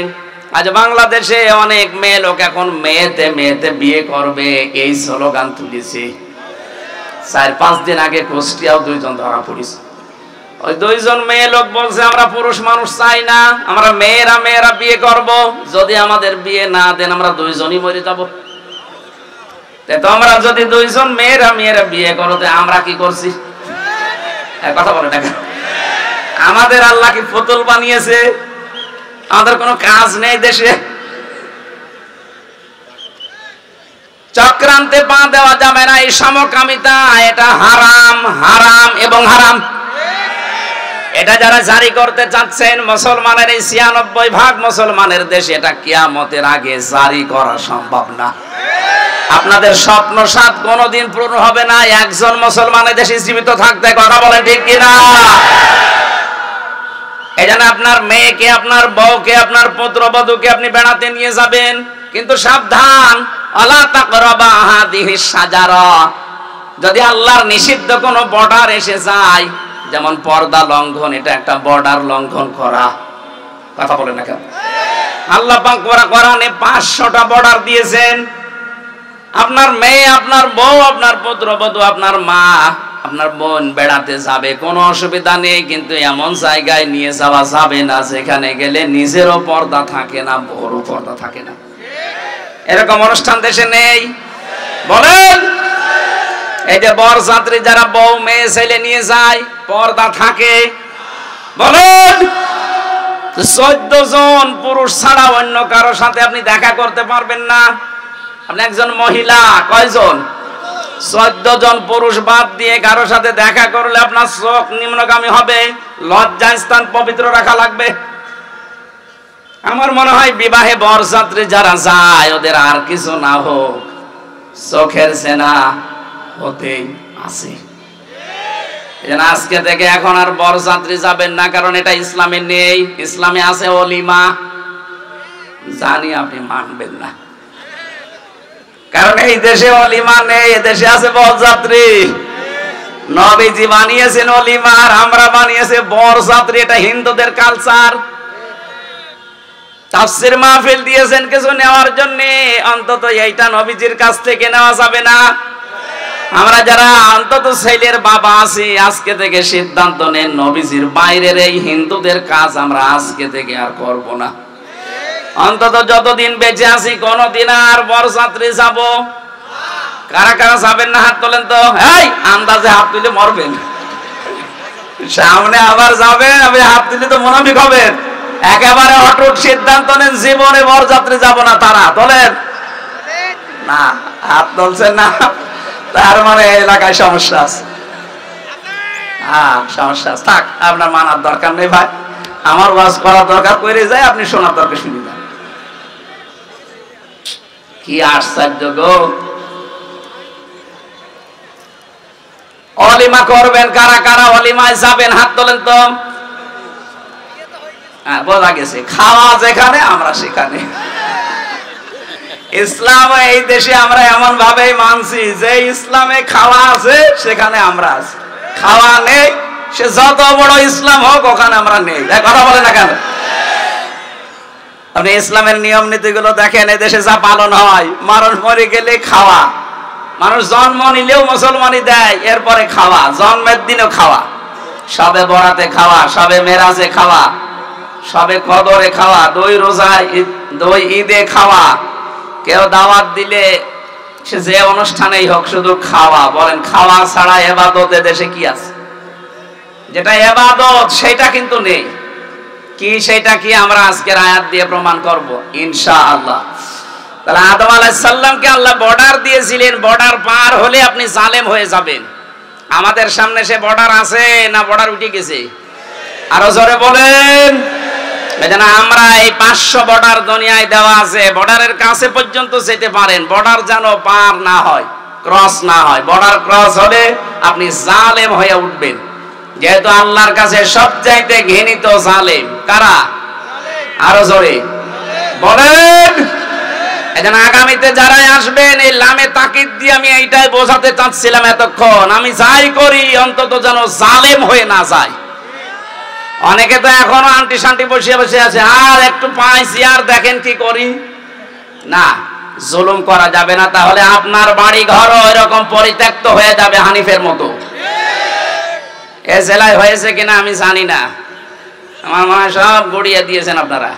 আজ বাংলাদেশে অনেক মেয়ে লোক এখন মেয়েতে মেয়েতে বিয়ে করবে এই স্লোগান তুলেছে। 4-5 দিন আগে কুষ্টিয়াও 2 জন ধরা পড়েছে। ওই 2 জন মেয়ে লোক বলছে আমরা পুরুষ মানুষ চাই না, আমরা মেয়েরা মেয়েরা বিয়ে করব, যদি আমাদের বিয়ে না দেন আমরা 2 জনই মরে যাব। তোমরা যদি 2 জন মেয়েরা মেয়েরা বিয়ে করো, আমরা কি করছি? কথা বলে না, আমাদের আল্লাহ কি পুতুল বানিয়েছে? আমাদের কোনো কাজ নেই দেশে? চক্রান্তে পা দেওয়া যাবে না। এই সমকামিতা এটা হারাম, হারাম এবং হারাম। এটা যারা জারি করতে চাচ্ছেন, মুসলমানের এই 96% মুসলমানের দেশে, এটা কিয়ামতের আগে জারি করা সম্ভব না। আপনাদের স্বপ্ন সাত কোনোদিন পূর্ণ হবে না একজন মুসলমানের দেশে জীবিত থাকতে। কথা বলেন ঠিক কিনা? এই জন্য আপনার মেয়েকে, আপনার বউকে, আপনার পুত্রবধূকে আপনি বেড়াতে নিয়ে যাবেন, কিন্তু সাবধান, আলা তাকরাবা হাদিহিস শাজারা। যদি আল্লাহর নিষিদ্ধ কোনো বর্ডার এসে যায়, যেমন পর্দা লঙ্ঘন, এটা একটা বর্ডার লঙ্ঘন করা। কথা বলেন না কেন? আল্লাহ পাক কোরআনে 500টা বর্ডার দিয়েছেন। আপনার মেয়ে, আপনার বউ, আপনার পুত্রবধূ, আপনার মা, আপনার বোন বেড়াতে যাবে, কোনো অসুবিধা নেই, কিন্তু এমন জায়গায় নিয়ে যাওয়া যাবে না যেখানে গেলে নিজেরও পর্দা থাকে না, বড় পর্দা থাকে না। এরকম অনুষ্ঠান দেশে নেই? বলেন। এই যে বরযাত্রী যারা বউ মেয়ে ছেলে নিয়ে যায়, পর্দা থাকে? বলেন। 14 জন পুরুষ ছাড়া অন্য কারো সাথে আপনি দেখা করতে পারবেন না। আপনি একজন মহিলা, কয়জন? 14 জন পুরুষ বাদ দিয়ে কারো সাথে দেখা করলে আপনার চোখ নিম্নগামী হবে, লজ্জাস্থান পবিত্র রাখা লাগবে। আমার মনে হয় বিবাহে বরযাত্রী যারা যায় ওদের আর কিছু না হোক চোখের সেনা হতেই আছে। আজকে থেকে এখন আর বরযাত্রী যাবেন না, কারণ এটা ইসলামে নেই। ইসলামে আছে অলিমা, জানি আপনি মানবেন না, কারণ এই দেশে অলিমা নেই, এদেশে আছে বরযাত্রী। নবীজি বানিয়েছেন অলিমা আর আমরা বানিয়েছে বরযাত্রী। এটা হিন্দুদের কালচার। তাফসীর মাহফিল দিয়েছেন কিছু নেওয়ার জন্য, অন্তত এইটা নবীজির কাছ থেকে নেওয়া যাবে না। আমরা যারা অন্তত ছেলের বাবা আছি আজকে থেকে সিদ্ধান্ত নেন নবীজির বাইরের এই হিন্দুদের কাজ আমরা আজকে থেকে আর করব না। অন্তত যতদিন বেঁচে আছি কোনদিন আর বরযাত্রী যাব। কারা কারা যাবেন না হাত তোলেন তো। এই আন্দাজে হাত তুলে মরবেন, সামনে আবার যাবেন, আপনি হাত তুলে তো মুনাফিক হবেন। একেবারে অটুট সিদ্ধান্ত নেন জীবনে বরযাত্রী যাব না। তারা তোলেন না, হাত তুলছেন না, তার মানে এলাকায় সমস্যা আছে। হ্যাঁ সমস্যা আছে, থাক আপনার মানার দরকার নেই ভাই। আমার ওয়াজ করার দরকার করে যায়, আপনি শোনার দরকার শুনে যান। কি আশ্চর্য গো। অলিমা করবেন কারা কারা, অলিমায় যাবেন হাত তোলেন তো। হ্যাঁ বোঝা গেছে, খাওয়া যেখানে আমরা সেখানে। ইসলাম এই দেশে আমরা এমন ভাবেই মানছি যে ইসলামে খাওয়া আছে সেখানে আমরা আছি, খাওয়া নেই সে যত বড় ইসলাম হোক ওখানে আমরা নেই। কথা বলে না কেন? আপনি ইসলামের নিয়ম নীতিগুলো দেখেন, এই দেশে যা পালন হয়, মানুষ মরে গেলে খাওয়া, মানুষ জন্ম নিলেও মুসলমানই দেয়, এরপরে খাওয়া, জন্মের দিনেও খাওয়া, সবে বরাতে খাওয়া, সবে মেরাজে খাওয়া, সবে কদরে খাওয়া, দই রোজায়, দই ঈদে খাওয়া, কেউ দাওয়াত দিলে সে যে অনুষ্ঠানেই হোক শুধু খাওয়া। বলেন খাওয়া ছাড়া ইবাদত দেশে কি আছে? যেটা ইবাদত সেটা কিন্তু নেই। কি সেটা কি আমরা আজকের আয়াত দিয়ে প্রমাণ করব ইনশাআল্লাহ। তাহলে আদম আলাইহিস সালামকে আল্লাহ বর্ডার দিয়েছিলেন, বর্ডার পার হলে আপনি জালেম হয়ে যাবেন। আমাদের সামনে সে বর্ডার আছে না বর্ডার উঠে গেছে? আরো জোরে বলেন। এজন্য আমরা এই 500 বর্ডার দুনিয়ায় দেওয়া আছে, বর্ডারের কাছে পর্যন্ত যেতে পারেন, বর্ডার যেন পার না হয়, ক্রস না হয়। বর্ডার ক্রস হলে আপনি জালেম হয়ে উঠবেন, যেহেতু আল্লাহর কাছে সবচাইতে ঘৃণিত জালেম কারা? আরো জোরে বলেন। এজন্য আগামীতে যারা আসবেন এই লামে তাকিদ দিয়ে আমি এইটাই বোঝাতে চাচ্ছিলাম এতক্ষণ, আমি যাই করি অন্তত যেন জালেম হয়ে না যায়। অনেকে তো এখনো আন্টি শান্তি বসিয়ে বসে আছে, আর একটু পাইছি আর দেখেন কি করি। না, জুলুম করা যাবে না, তাহলে আপনার বাড়ি ঘর এরকম পরিত্যক্ত হয়ে যাবে হানিফের মতো। এ জেলায় হয়েছে কিনা আমি জানি না, আমার মনে হয় সব গড়িয়ে দিয়েছেন আপনারা,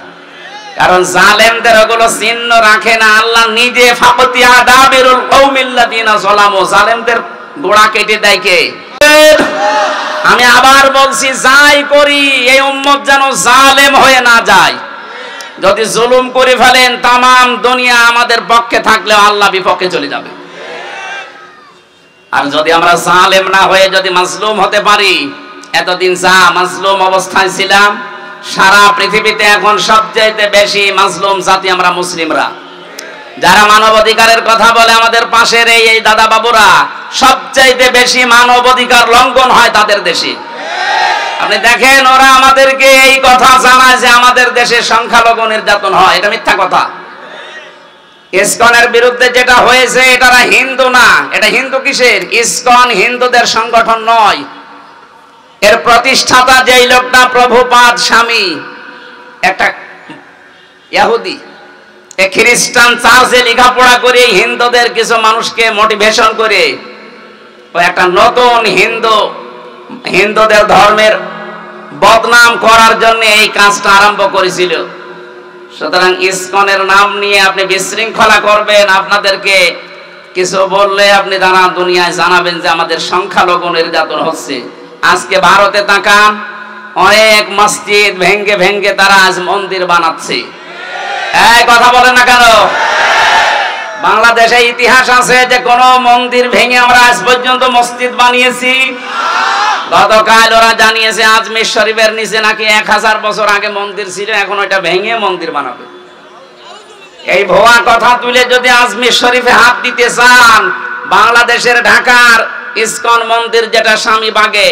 কারণ জালেমদের ওগুলো চিহ্ন রাখে না। আল্লাহ নিজে ফাকতি আদাবিরুল কওমিল্লাযিনা যালামু, জালেমদের গোড়া কেটে দেয় কে? আমি আবার বলছি, যাই করি এই উম্মত যেন জালেম হয়ে না যায়। যদি জুলুম করে ফেলেন তামাম দুনিয়া আমাদের পক্ষে থাকলেও আল্লাহ বিপক্ষে চলে যাবে। আর যদি আমরা জালেম না হয়ে যদি মাজলুম হতে পারি, এতদিন যা মাজলুম অবস্থায় ছিলাম, সারা পৃথিবীতে এখন সবচাইতে বেশি মাজলুম জাতি আমরা মুসলিমরা। যারা মানবাধিকারের কথা বলে আমাদের পাশের এই দাদা বাবুরা, সবচাইতে বেশি মানবাধিকার লঙ্ঘন হয় তাদের দেশে। আপনি দেখেন ওরা আমাদেরকে এই কথা জানায় যে আমাদের দেশে সংখ্যালঘু নির্যাতন হয়, এটা মিথ্যা কথা। ইসকনের বিরুদ্ধে যেটা হয়েছে এটা হিন্দু না, এটা হিন্দু কিসের? ইসকন হিন্দুদের সংগঠন নয়। এর প্রতিষ্ঠাতা যেই লোকটা প্রভুপাদ স্বামী, একটা ইহুদি, খ্রিস্টান চার্চে লেখাপড়া করে হিন্দুদের কিছু মানুষকে মোটিভেশন করে ও একটা নতুন হিন্দুদের ধর্মের বদনাম করার জন্য এই কাজটা আরম্ভ করেছিল। সুতরাং ইসকনের নাম নিয়ে আপনি বিশৃঙ্খলা করবেন, আপনাদেরকে কিছু বললে আপনি তারা দুনিয়ায় জানাবেন যে আমাদের সংখ্যালঘু নির্যাতন হচ্ছে। আজকে ভারতে তাকান, অনেক মসজিদ ভেঙ্গে ভেঙ্গে তারা আজ মন্দির বানাচ্ছে। এই কথা বলেন না কেন? বাংলাদেশে ইতিহাস আছে যে কোন মন্দির ভেঙে আমরা আজ পর্যন্ত মসজিদ বানিয়েছি? গতকাল ওরা জানিয়েছে আজমির শরীফের নিচে নাকি 1000 বছর আগে মন্দির ছিল, এখন ওইটা ভেঙে মন্দির বানাবে। এই ভুয়া কথা তুলে যদি আজমির শরীফে হাত দিতে চান, বাংলাদেশের ঢাকার ইসকন মন্দির যেটা স্বামীবাগে,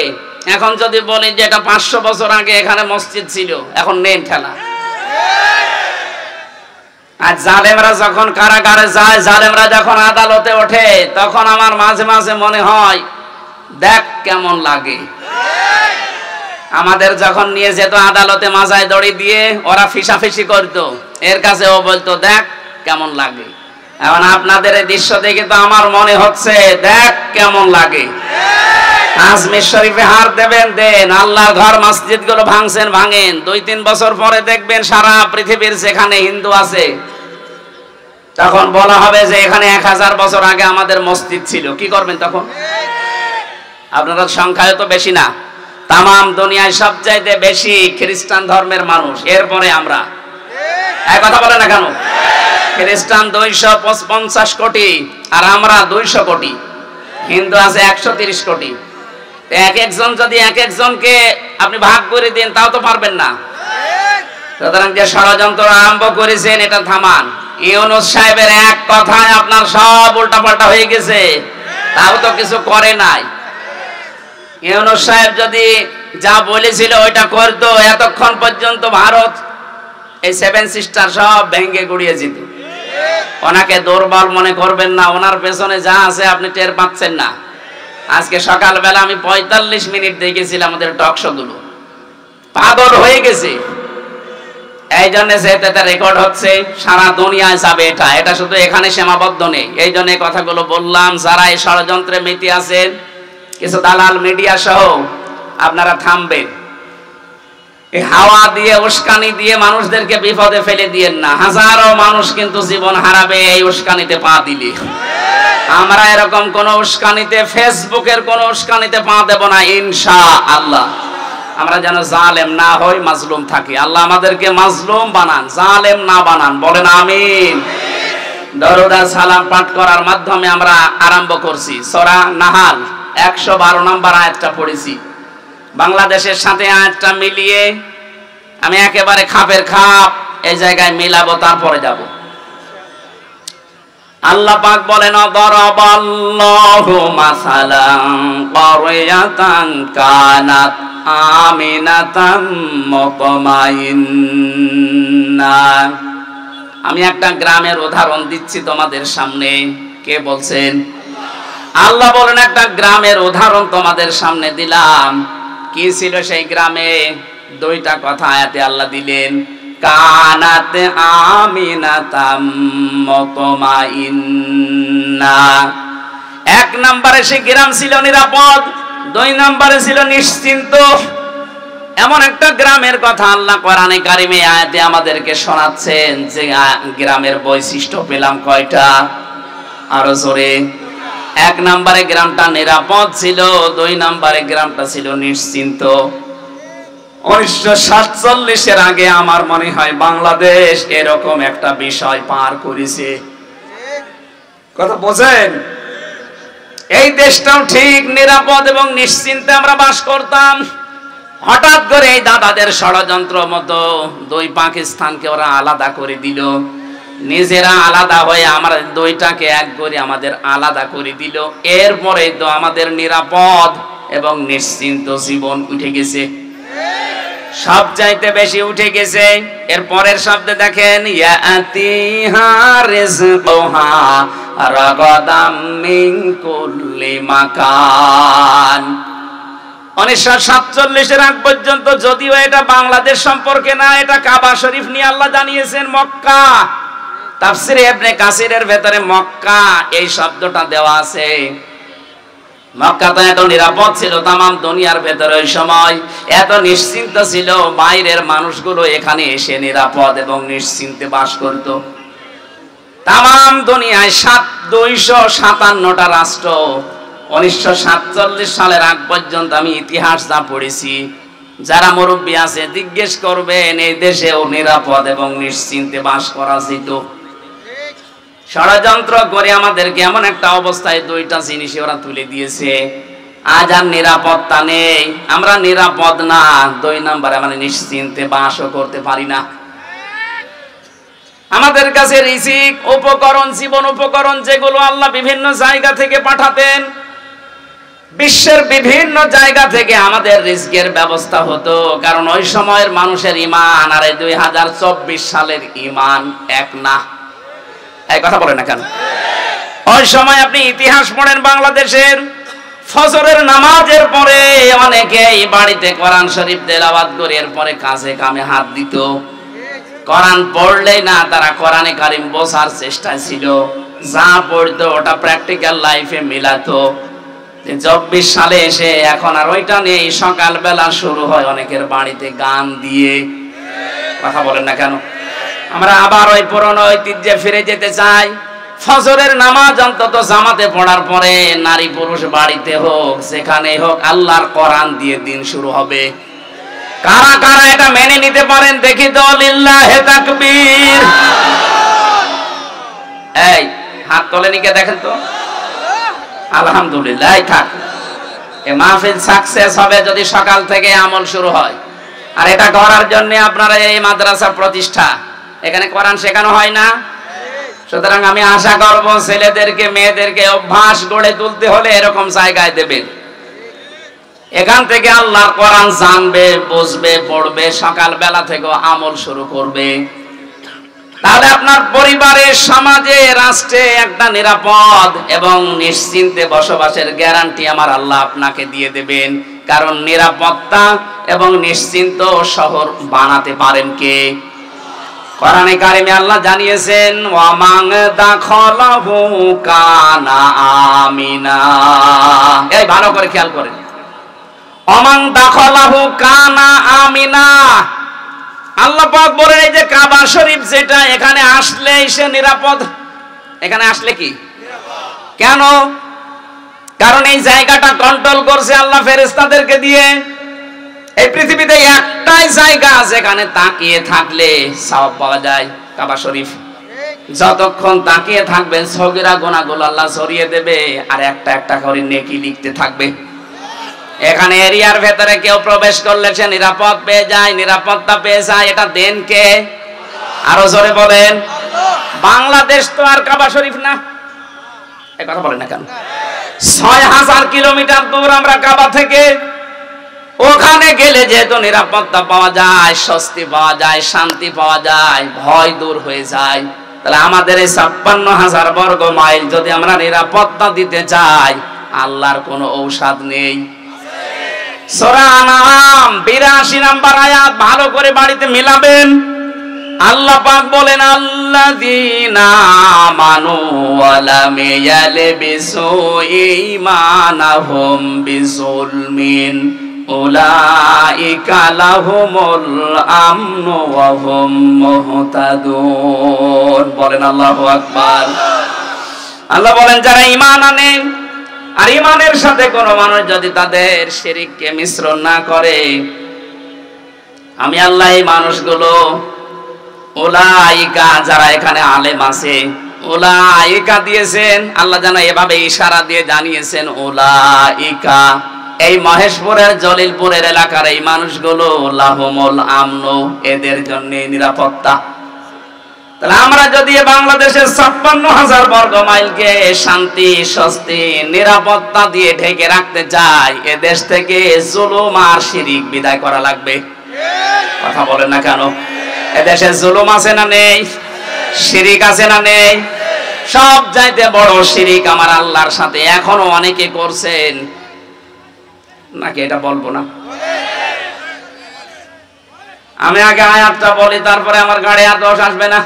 এখন যদি বলি যে এটা 500 বছর আগে এখানে মসজিদ ছিল, এখন নেন ঠেলা। আর জালেমরা যখন কারাগারে যায়, জালেমরা যখন আদালতে ওঠে, তখন আমার মাঝে মাঝে মনে হয় দেখ কেমন লাগে। আমাদের যখন নিয়ে যেত আদালতে মাজায় দড়ি দিয়ে, ওরা ফিসাফিসি করতো, এর কাছে ও বলতো দেখ কেমন লাগে। এখন আপনাদের এই দৃশ্য দেখে তো আমার মনে হচ্ছে দেখ কেমন লাগে। আজমির শরীফে হার দেবেন দেন, আল্লাহর ঘর মসজিদ গুলো ভাঙছেন ভাঙেন, 2-3 বছর পরে দেখবেন সারা পৃথিবীর যেখানে হিন্দু আছে, তখন বলা হবে যে এখানে 1000 বছর আগে আমাদের মসজিদ ছিল। কি করবেন তখন? আপনারা সংখ্যায় তো বেশি না, তামাম দুনিয়ায় সবচাইতে বেশি খ্রিস্টান ধর্মের মানুষ, এরপরে আমরা। এই কথা বলে না কেন? খ্রিস্টান 250 কোটি আর আমরা 200 কোটি, হিন্দু আছে 130 কোটি। এক একজন যদি এক একজনকে আপনি ভাগ করে দেন, তাও তো পারবেন না। সুতরাং যে ষড়যন্ত্র আরম্ভ করেছেন, এটা থামান। ইউনূস সাহেবের এক কথায় আপনার সব উল্টাপাল্টা হয়ে গেছে, তাও তো কিছু করে নাই। ইউনূস সাহেব যদি যা বলেছিল ওইটা করতো, এতক্ষণ পর্যন্ত ভারত এই 7 সিস্টার সব ভেঙে গুড়িয়ে যেত। ওনাকে দুর্বল মনে করবেন না, ওনার পেছনে যা আছে আপনি টের পাচ্ছেন না। আজকে সকালবেলা আমি 45 মিনিট দেখেছিলাম আমাদের টক শো গুলো, পাগল হয়ে গেছে। এই জন্য যেটা রেকর্ড হচ্ছে সারা দুনিয়ায় যাবে, এটা শুধু এখানে সীমাবদ্ধ নেই। এই জন্য কথাগুলো বললাম, যারা এই ষড়যন্ত্রে মেতে আছেন, কিছু দালাল মিডিয়া সহ, আপনারা থামবেন। এই হাওয়া দিয়ে উস্কানি দিয়ে মানুষদেরকে বিপদে ফেলে দিয়েন না। হাজারো মানুষ কিন্তু জীবন হারাবে এই উস্কানিতে পা দিলে। আমরা এরকম কোন উস্কানিতে, ফেসবুকের কোন উস্কানিতে পা দেব না ইনশাআল্লাহ। আমরা যেন জালেম না হই, মাজলুম থাকি। আল্লাহ আমাদেরকে মাজলুম বানান, জালেম না বানান। বলেন আমিন। দরুদ আর সালাম পাঠ করার মাধ্যমে আমরা আরম্ভ করছি। সূরা নাহাল 112 নম্বর আয়াতটা পড়েছি। বাংলাদেশের সাথে আয়াতটা মিলিয়ে আমি একেবারে খাপের খাপ এই জায়গায় মিলাবো, তারপরে যাব। আল্লাহ পাক বলেন, দরাবাল্লাহু মাসালান ক্বরিয়াতান কানাত আমিনাতাম মুতমাইন্না। আমি একটা গ্রামের উদাহরণ দিচ্ছি তোমাদের সামনে। কে বলছেন? আল্লাহ বলেন একটা গ্রামের উদাহরণ তোমাদের সামনে দিলাম। কি ছিল সেই গ্রামে? 2টা কথা আয়াতে আল্লাহ দিলেন। কানাত আমিনাতাম মুতমাইন্না। 1 নম্বরে সেই গ্রাম ছিল নিরাপদ, 2 নম্বরে ছিল নিশ্চিন্ত। এমন একটা গ্রামের কথা আল্লাহ কোরআনে কারিমে আয়াতে আমাদেরকে শোনাচ্ছেন, যে গ্রামের বৈশিষ্ট্য পেলাম কয়টা? আরো জোরে। 1 নম্বরে গ্রামটা নিরাপদ ছিল, 2 নম্বরে গ্রামটা ছিল নিশ্চিন্ত। 1947-এর আগে আমার মনে হয় বাংলাদেশ এরকম একটা বিষয় পার করেছে। কথা বোঝেন? এই দেশটাও ঠিক নিরাপদ এবং নিশ্চিন্তে আমরা বাস করতাম। হঠাৎ করে এই দাদাদের ষড়যন্ত্র মতো 2 পাকিস্তানকে ওরা আলাদা করে দিল। নিজেরা আলাদা হয়ে আমরা 2টাকে এক করে আমাদের আলাদা করে দিল। এরপরে তো আমাদের নিরাপদ এবং নিশ্চিন্ত জীবন উঠে গেছে, সবচাইতে বেশি উঠে গেছে। এর পরের শব্দে দেখেন, ইয়াতিহা রিজকুহা রাগাদাম মিন কুল্লি মাকান। 1947-এর আগ পর্যন্ত, যদিও এটা বাংলাদেশ সম্পর্কে না, এটা কাবা শরীফ নিয়ে আল্লাহ জানিয়েছেন। মক্কা, তাফসিরে ইবনে কাসিরের ভেতরে মক্কা এই শব্দটা দেওয়া আছে। মক্কা তো এত নিরাপদ ছিল, তামাম দুনিয়ার ভেতরে ওই সময় এত নিশ্চিন্ত ছিল, বাইরের মানুষগুলো এখানে এসে নিরাপদ এবং নিশ্চিন্তে বাস করত। তামাম দুনিয়ায় 257টা রাষ্ট্র। 1947 সালের আগ পর্যন্ত আমি ইতিহাস যা পড়েছি, যারা মুরব্বী আছে জিজ্ঞেস করবেন, এই দেশেও নিরাপদ এবং নিশ্চিন্তে বাস করা যেত। ষড়যন্ত্র করে আমাদেরকে এমন একটা অবস্থায় 2টা জিনিস ওরা তুলে দিয়েছে। আজ আর নিরাপত্তা নেই, আমরা নিরাপদ না। 2 নম্বরে আমরা নিশ্চিন্তে বাসও করতে পারি না। আমাদের কাছে রিজিক, উপকরণ, জীবন উপকরণ যেগুলো আল্লাহ বিভিন্ন জায়গা থেকে পাঠাতেন, বিশ্বের বিভিন্ন জায়গা থেকে আমাদের রিজিকের ব্যবস্থা হতো। কারণ ওই সময়ের মানুষের ঈমান আর 2024 সালের ঈমান এক না। এই কথা বলেন না কেন? ওই সময় আপনি ইতিহাস পড়েন বাংলাদেশের, ফজরের নামাজের পরে অনেকেই বাড়িতে কোরআন শরীফ তেলাওয়াত করে এরপরে কাজে কামে হাত দিত। কোরআন পড়লেই না, তারা কোরআনে কারিম বোঝার চেষ্টা ছিল, যা পড়তো ওটা প্র্যাকটিক্যাল লাইফে মিলাতো। 24 সালে এসে এখন আর ওইটা নেই। সকালবেলা শুরু হয় অনেকের বাড়িতে গান দিয়ে। কথা বলেন না কেন? আমরা আবার ওই পুরনো ঐতিহ্যে ফিরে যেতে চাই। ফজরের নামাজ অন্তত জামাতে পড়ার পরে নারী পুরুষ বাড়িতে হোক যেখানে হোক আল্লাহর কোরআন দিয়ে দিন শুরু হবে। কারা কারা এটা মেনে নিতে পারেন দেখি তো? লিল্লাহে তাকবীর। এই হাত তোলেনি কে দেখেন তো? আলহামদুলিল্লাহ। থাক, এই মাহফিল সাকসেস হবে যদি সকাল থেকে আমল শুরু হয়। আর এটা করার জন্য আপনারা এই মাদ্রাসা প্রতিষ্ঠা, এখানে কোরআন শেখানো হয় না। সুতরাং আমি আশা করব ছেলেদেরকে মেয়েদেরকে অভ্যাস গড়ে তুলতে হলে এরকম জায়গায় দেবেন। এখান থেকে আল্লাহর কোরআন জানবে, বুঝবে, পড়বে, সকালবেলা থেকে আমল শুরু করবে। তাহলে আপনার পরিবারে, সমাজে, রাষ্ট্রে একটা নিরাপদ এবং নিশ্চিন্তে বসবাসের গ্যারান্টি আমার আল্লাহ আপনাকে দিয়ে দেবেন। কারণ নিরাপত্তা এবং নিশ্চিন্ত শহর বানাতে পারেন কে? কোরআনে কারিমে আল্লাহ জানিয়েছেন, ওয়ামান দাখালাহু কানা আমিনা। এই ভালো করে খেয়াল করেন, ওয়ামান দাখালাহু কানা আমিনা। আল্লাহ পাক বলেন এই যে কাবা শরীফ যেটা, এখানে আসলেই সে নিরাপদ। এখানে আসলে কি কেন? কারণ এই জায়গাটা কন্ট্রোল করছে আল্লাহ ফেরেশতাদেরকে দিয়ে। এই পৃথিবীতে একটাই জায়গা যেখানে তাকিয়ে থাকলে সওয়াব পাওয়া যায়, কাবা শরীফ। যতক্ষণ তাকিয়ে থাকবেন সগীরা গুনাহগুলো আল্লাহ সরিয়ে দেবে, আর একটা একটা করে নেকি লিখতে থাকবে। এখানে এরিয়ার ভেতরে কেউ প্রবেশ করলে সে নিরাপদ পেয়ে যায়, নিরাপত্তা পেয়ে যায়। এটা দেন কে? আরো জোরে বলেন। বাংলাদেশ তো আর কাবা শরীফ না। এই কথা বলেন না কেন? 6000 কিলোমিটার দূর আমরা কাবা থেকে। ওখানে গেলে যেহেতু নিরাপত্তা পাওয়া যায়, স্বস্তি পাওয়া যায়, শান্তি পাওয়া যায়, ভয় দূর হয়ে যায়। তাহলে আমাদের এই 56,000 বর্গ মাইল যদি আমরা নিরাপত্তা দিতে চাই, আল্লাহর কোনো ঔষধ নেই। সূরা আনআম 82 নম্বর আয়াত ভালো করে বাড়িতে মিলাবেন। আল্লাহ পাক বলেন, আল্লাযীনা আমানু ওয়া লাম ইয়ালবিসু ঈমানাহুম বিযুলমিন উলাইকা লাহুমুল আমনু ওয়া হুম মুহতাদুন। বলেন আল্লাহু আকবার। আল্লাহ বলেন যারা ঈমান আনে আর ঈমানের সাথে কোন মানুষ যদি তাদের শিরককে মিশ্রণ না করে, আমি আল্লাহ এই মানুষগুলো, উলাইকা যারা এখানে আলেম আছে, উলাইকা দিয়েছেন আল্লাহ যেন এভাবে ইশারা দিয়ে জানিয়েছেন, উলাইকা এই মহেশপুরের জলিলপুরের এলাকার এই মানুষগুলো লাহুমুল আমনু, এদের জন্য নিরাপত্তা। তাহলে আমরা যদি বাংলাদেশের 56,000 বর্গ মাইলকে শান্তি, স্বস্তি, নিরাপত্তা দিয়ে ঢেকে রাখতে চাই, এ দেশ থেকে জুলুম আর শিরিক বিদায় করা লাগবে। কথা বলেন না কেন? এদেশে জুলুম আছে না নেই? শিরিক আছে না নেই? সব চাইতে বড় শিরিক আমার আল্লাহর সাথে এখনো অনেকে করছেন, নাকি এটা বলবো না? আমি আগে আয়াতটা বলি, তারপরে আমার গাড়ি আর দোষ আসবে না।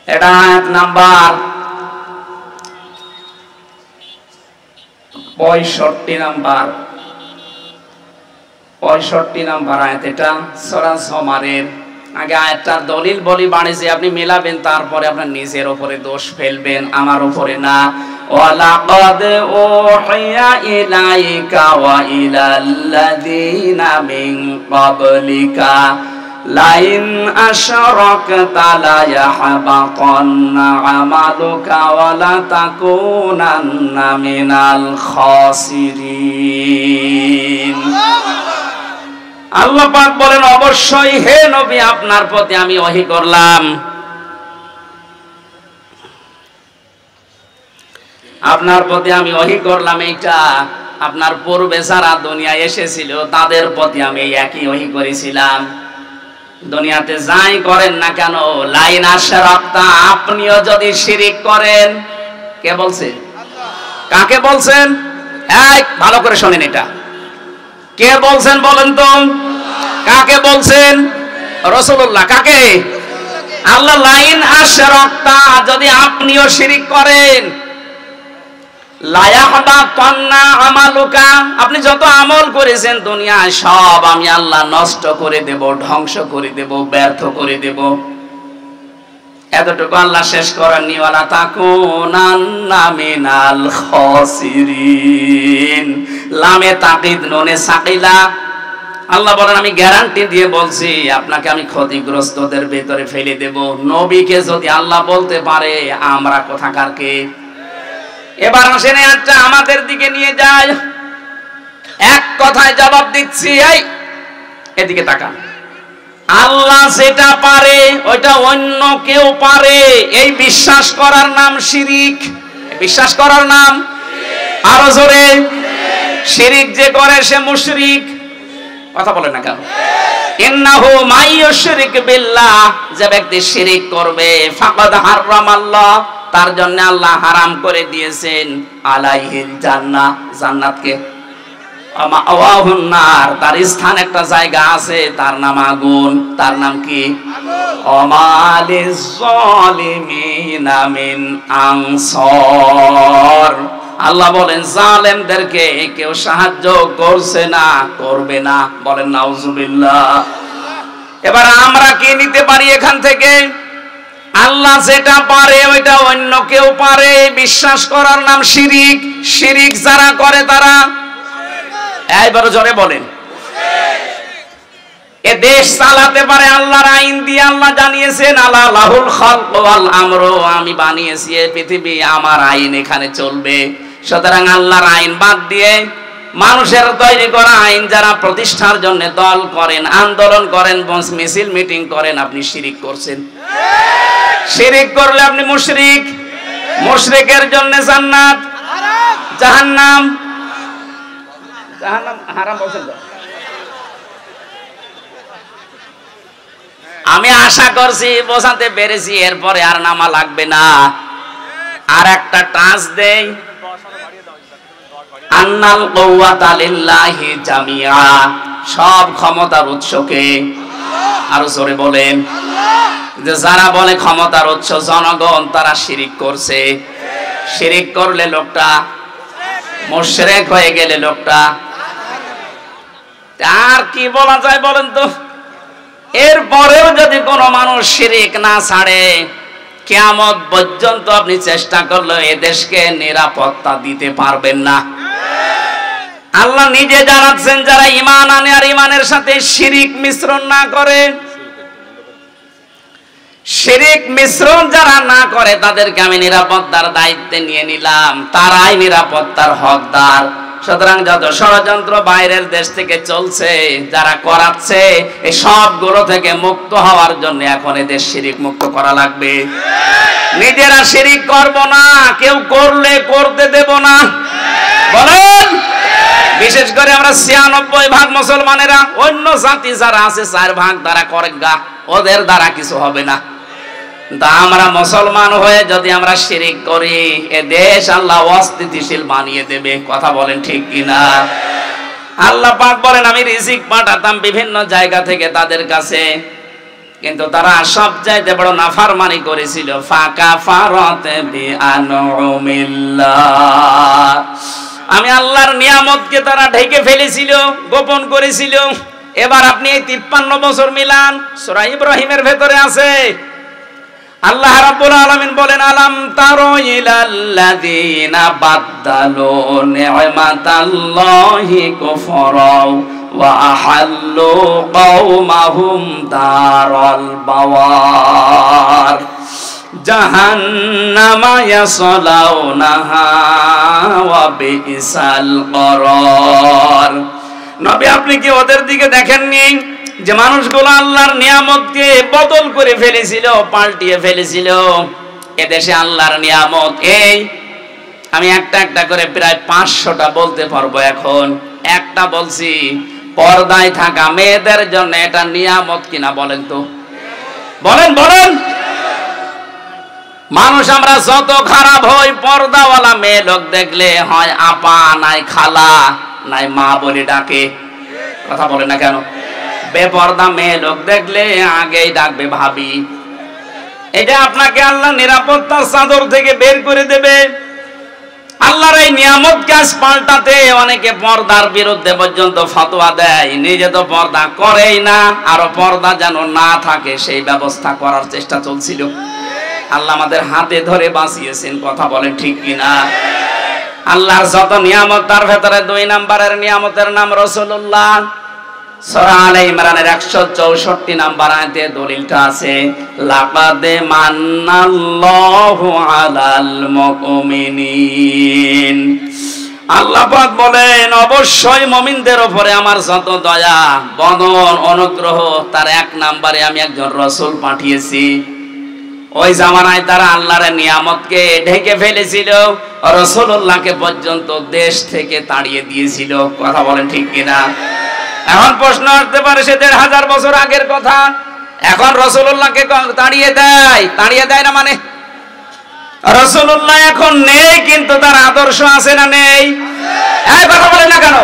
এটা আয়াত নাম্বার 65 নাম্বার আয়াত। এটা সূরা জুমারের। আগে আয়াতটার দলিল বলি বাণিজ্য আপনি মেলাবেন, তারপরে আপনার নিজের উপরে দোষ ফেলবেন, আমার উপরে না। ওয়ালাকাদ উহিয়া ইলাইকা ওয়া ইলাল্লাযীনা মিন ক্বাবলিকা লাইন আশরাকতা লা ইয়াহবাতান্না আমালুকা ওয়া লা তাকুনান্না মিনাল খাসিরিন। আল্লাহ পাক বলেন, অবশ্যই হে নবী আপনার প্রতি আমি ওহী করলাম, আপনার প্রতি আমি ওহী করলাম। এইটা আপনার পূর্বে যারা দুনিয়ায় এসেছিল তাদের প্রতি আমি একই ওহী করেছিলাম। দুনিয়াতে যাই করেন না কেন, লাইন আশরাকতা, আপনিও যদি শিরিক করেন, কে বলছেন? কাকে বলছেন? এই ভালো করে শুনেন, এটা কে বলছেন বলেন তো? কাকে বলছেন? রাসূলুল্লাহ। কাকে? আল্লাহ। লাইন আশরাকতা, যদি আপনিও শিরিক করেন, লা ইয়াহবাতান্না আমালুকা, আপনি যত আমল করেছেন দুনিয়ায় সব আমি আল্লাহ নষ্ট করে দেব, ধ্বংস করে দেব, ব্যর্থ করে দেব। এতটুকু আল্লাহ শেষ করেননি, ওয়ালা তাকুনান্না মিনাল খাসিরিন। লামে তাকিদ নুনে সাকিলা। আল্লাহ বলেন, আমি গ্যারান্টি দিয়ে বলছি আপনাকে আমি ক্ষতিগ্রস্তদের ভেতরে ফেলে দেব। নবীকে যদি আল্লাহ বলতে পারে, আমরা কোথাকার কে? এবার আসেন একটা আমাদের দিকে নিয়ে যায়, এক কথায় জবাব দিচ্ছি। এই এদিকে তাকান, আল্লাহ যেটা পারে ওইটা অন্য কেউ পারে, এই বিশ্বাস করার নাম শিরিক। বিশ্বাস করার নাম, আরো জোরে, শিরিক যে করে সে মুশরিক। কথা বলে না কেন? ইন্নাহু মাইয়ুশরিক বিল্লাহ, যে ব্যক্তি শিরিক করবে, ফাকাদ হারামাল্লাহ, তার জন্য আল্লাহ হারাম করে দিয়েছেন আলাইহিল জান্নাহ, জান্নাতকে, মাওয়াহুন নার, তার স্থান একটা জায়গা আছে, তার নাম আগুন। তার নাম কি? ওমালিজ জালিমিনা মিন আনসার। আল্লাহ বলেন, জালেমদেরকে কেউ সাহায্য করছে না, করবে না। বলেন নাউজুবিল্লাহ। এবার আমরা কি নিতে পারি এখান থেকে? আল্লাহ যেটা পারে ওইটা অন্য কেউ পারে, বিশ্বাস করার নাম শিরিক। শিরিক যারা করে তারা, এইবার জোরে বলেন, এ দেশ চালাতে পারে আল্লাহর আইন দিয়ে। আল্লাহ জানিয়েছেন, আলা লাহুল খালক ওয়াল আমরু, আমি বানিয়েছি এই পৃথিবী, আমার আইন এখানে চলবে। সুতরাং আল্লাহর আইন বাদ দিয়ে মানুষের তৈরি করা আইন যারা প্রতিষ্ঠার জন্য দল করেন, আন্দোলন করেন, মিছিল মিটিং করেন, আপনি শিরিক করছেন। শিরিক করলে আপনি মুশরিক। মুশরিকের জন্য জান্নাত, জাহান্নাম। জাহান্নাম হারাম বলছেন তো? আমি আশা করছি বোঝাতে পেরেছি, এরপরে আর নামা লাগবে না। আর একটা টাচ দেই, আন্নাল কুওয়াতা লিল্লাহি জামিআ, সব ক্ষমতার উৎসকে। আরো জোরে বলেন, যে যারা বলে ক্ষমতার উৎস জনগণ, তারা শিরিক করছে। শিরিক করলে লোকটা মুশরিক হয়ে গেলে লোকটা, আর কি বলা যায় বলেন তো? এরপরেও যদি কোনো মানুষ শিরিক না ছাড়ে, কিয়ামত পর্যন্ত আপনি চেষ্টা করলে এ দেশকে নিরাপত্তা দিতে পারবেন না। আল্লাহ নিজে জানাচ্ছেন, যারা ঈমান আনে আর ঈমানের সাথে শিরিক মিশ্রণ না করে, শিরিক মিশ্রণ যারা না করে, তাদেরকে আমি নিরাপত্তার দায়িত্বে নিয়ে নিলাম, তারাই নিরাপত্তার হকদার। সুতরাং যত ষড়যন্ত্র বাইরের দেশ থেকে চলছে, যারা করাচ্ছে, এই সবগুলো থেকে মুক্ত হওয়ার জন্য এখন এদের শিরিক মুক্ত করা লাগবে। নিজেরা শিরিক করব না, কেউ করলে করতে দেব না। বলেন, বিশেষ করে আমরা ৯৬% মুসলমানেরা, অন্য জাতি যারা আছে ৪% তারা করে গা, ওদের দ্বারা কিছু হবে না। তা আমরা মুসলমান হয়ে যদি আমরা শিরিক করি, এ দেশ আল্লাহ অস্থিতিশীল বানিয়ে দেবে। কথা বলেন ঠিক কিনা? আল্লাহ পাক বলেন, আমি রিজিক পাঠাতাম বিভিন্ন জায়গা থেকে তাদের কাছে, কিন্তু তারা সব চাইতে বড় নাফরমানি করেছিল। ফাকাফারাত বিআনউমিল্লাহ, আমি আল্লাহর নিয়ামতকে তারা ঢেকে ফেলেছিল, গোপন করেছিল। এবার আপনি এই ৫৩ বছর মিলান, সূরা ইব্রাহিমের ভেতরে আছে। আল্লাহ রাব্বুল আলামিন বলেন, আলাম তারা ইলাল্লাযীনা বাদদালু নি'মাতাল্লাহি কুফরা ওয়া আহাল্লু কওমাহুম দারাল বাওয়ার জাহান্নামা ইয়াসলাউনাহা ওয়া বিসাল করার। নবী আপনি কি ওদের দিকে দেখেননি যে মানুষগুলো আল্লাহর নিয়ামতকে বদল করে ফেলেছিল, পাল্টিয়ে ফেলেছিল? এদেশে আল্লাহর নিয়ামত এই, আমি একটা একটা করে প্রায় 500টা বলতে পারবো। এখন একটা বলছি, পর্দায় থাকা মেয়েদের জন্য এটা নিয়ামত কিনা বলেন তো, বলেন বলেন। মানুষ আমরা যত খারাপ হই, পর্দাওয়ালা মেয়ে লোক দেখলে হয় আপা, নাই খালা, নাই মা বলে ডাকে। কথা বলে না কেন? বেপর্দা মেয়ে লোক দেখলে আগেই ডাকবে ভাবি। এটা আপনাকে আল্লাহ নিরাপত্তার চাদর থেকে বের করে দেবে। আল্লাহর এই নিয়ামত কাজ পাল্টাতে অনেকে পর্দার বিরুদ্ধে পর্যন্ত ফতোয়া দেয়, নিজে তো পর্দা করেই না, আরো পর্দা যেন না থাকে সেই ব্যবস্থা করার চেষ্টা চলছিল। আল্লাহ আমাদের হাতে ধরে বাঁচিয়েছেন। কথা বলেন ঠিক কিনা? আল্লাহর যত নিয়ামত তার ভেতরে 2 নম্বরের নিয়ামতের নাম রাসূলুল্লাহ। সূরা আলে ইমরানের 164 নম্বর আয়াতে দলিলটা আছে, লাকাদ মান্নাল্লাহু আলাল মুমিনিন। আল্লাহ পাক বলেন অবশ্যই মুমিনদের উপরে আমার যত দয়া, বদন, অনুগ্রহ, তার 1 নম্বরে আমি একজন রাসূল পাঠিয়েছি। ওই জামানায় তারা আল্লাহর নিয়ামতকে ঢেকে ফেলেছিল, রাসূলুল্লাহকে পর্যন্ত দেশ থেকে তাড়িয়ে দিয়েছিল। কথা বলেন ঠিক কিনা? এখন প্রশ্ন আসতে পারে সে 1500 বছর আগের কথা, এখন রাসূলুল্লাহকে তাড়িয়ে দেয়, তাড়িয়ে দেয় না মানে? রাসূলুল্লাহ এখন নেই, কিন্তু তার আদর্শ আছে না নেই? এই কথা বলেন না কেন?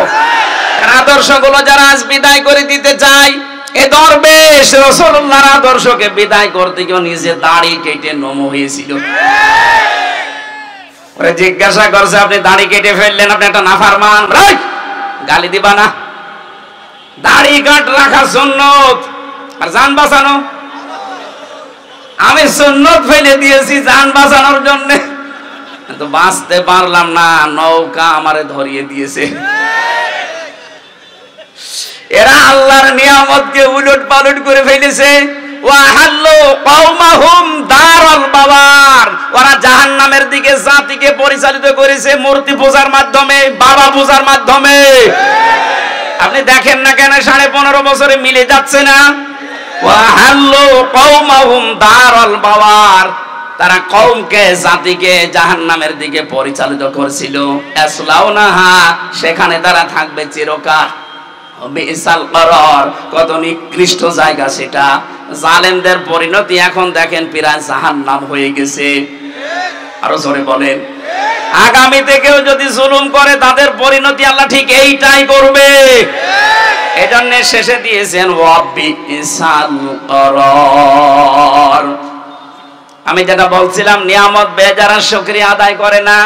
আদর্শগুলো যারা আজ বিদায় করে দিতে চায়, এ দরবেশ রাসূলুল্লাহর আদর্শকে বিদায় করতে গিয়ে নিজে দাড়ি কেটে নমো হয়েছিল। ওরে জিজ্ঞাসা করছে, আপনি দাড়ি কেটে ফেললেন, আপনি একটা নাফরমান, গালি দিবা না? দাড়ি কাট রাখা সুন্নত, আর জান বাঁচানো। আমি সুন্নত ফেলে দিয়েছি জান বাঁচানোর জন্য, কিন্তু বাঁচতে পারলাম না, নৌকা আমারে ধরিয়ে দিয়েছে। এরা আল্লাহর নিয়ামতকে উলট পালট করে ফেলেছে। ওয়া হাল্লু কওমাহুম দারাল বাওয়ার, ওরা জাহান্নামের দিকে জাতিকে পরিচালিত করেছে মূর্তি পূজার মাধ্যমে, বাবা পূজার মাধ্যমে। আপনি দেখেন না কেন 15.5 বছরে মিলে যাচ্ছে না? ওয়া হাল্লু কওমাহুম দারাল বাওয়ার, তারা কওমকে, জাতিকে জাহান্নামের দিকে পরিচালিত করছিল। ইয়াসলাউনাহা, সেখানে তারা থাকবে চিরকাল। বিসাল করার, কত নিকৃষ্ট জায়গা সেটা। জালেমদের পরিণতি এখন দেখেন প্রায় জাহান্নাম হয়ে গেছে। আরো জোরে বলেন। আগামীতে কেউ যদি জুলুম করে তাদের পরিণতি আল্লাহ ঠিক এইটাই করবে। এজন্য শেষে দিয়েছেন ওয়া বিসাল করার। আমি যেটা বলছিলাম, নিয়ামত বেজারা শুকরিয়া আদায় করে না,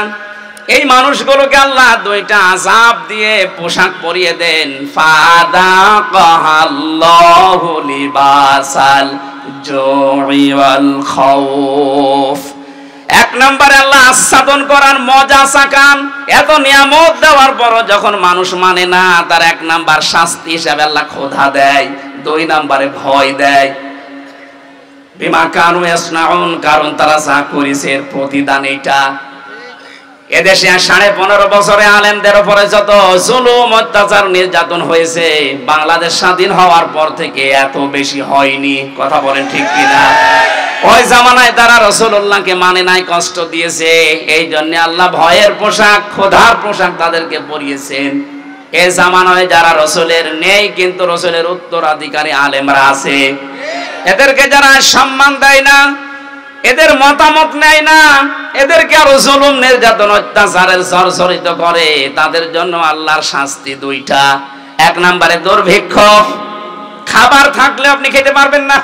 এই মানুষগুলোকে আল্লাহ 2টা আযাব দিয়ে পোশাক পরিয়ে দেন। ফাদাকাল্লাহু লিবাসাল জুই ওয়াল খাউফ। 1 নম্বরে আল্লাহ আস্বাদন করার মজা চাকান। এত নিয়ামত দেওয়ার পরও যখন মানুষ মানে না, তার 1 নাম্বার শাস্তি হিসাবে আল্লাহ ক্ষুধা দেয়, 2 নম্বরে ভয় দেয়। বিমা কানু ইয়াসনাউন, কারণ তারা যা করেছে এর প্রতিদান এটা। এদেশে 15.5 বছরে আলেমদের উপরে যত জুলুম, অত্যাচার, নির্যাতন হয়েছে, বাংলাদেশ স্বাধীন হওয়ার পর থেকে এত বেশি হয়নি। কথা বলেন ঠিক কিনা? ওই জামানায় তারা রাসূলুল্লাহকে মানে নাই, কষ্ট দিয়েছে। এই জন্য আল্লাহ ভয়ের পোশাক, খোদার পোশাক তাদেরকে পরিয়েছেন। এই জামানায় যারা রাসূলের নেই, কিন্তু রাসূলের উত্তরাধিকারী আলেমরা আছে, এদেরকে যারা সম্মান দেয় না, এদের মতামত নেয় না, এদেরকে আরো জুলুম, নির্যাতন, অত্যাচারের জর্জরিত করে, তাদের জন্য আল্লাহর শাস্তি 2টা। 1 নম্বরে দুর্ভিক্ষ, খাবার থাকলে আপনি খেতে পারবেন না।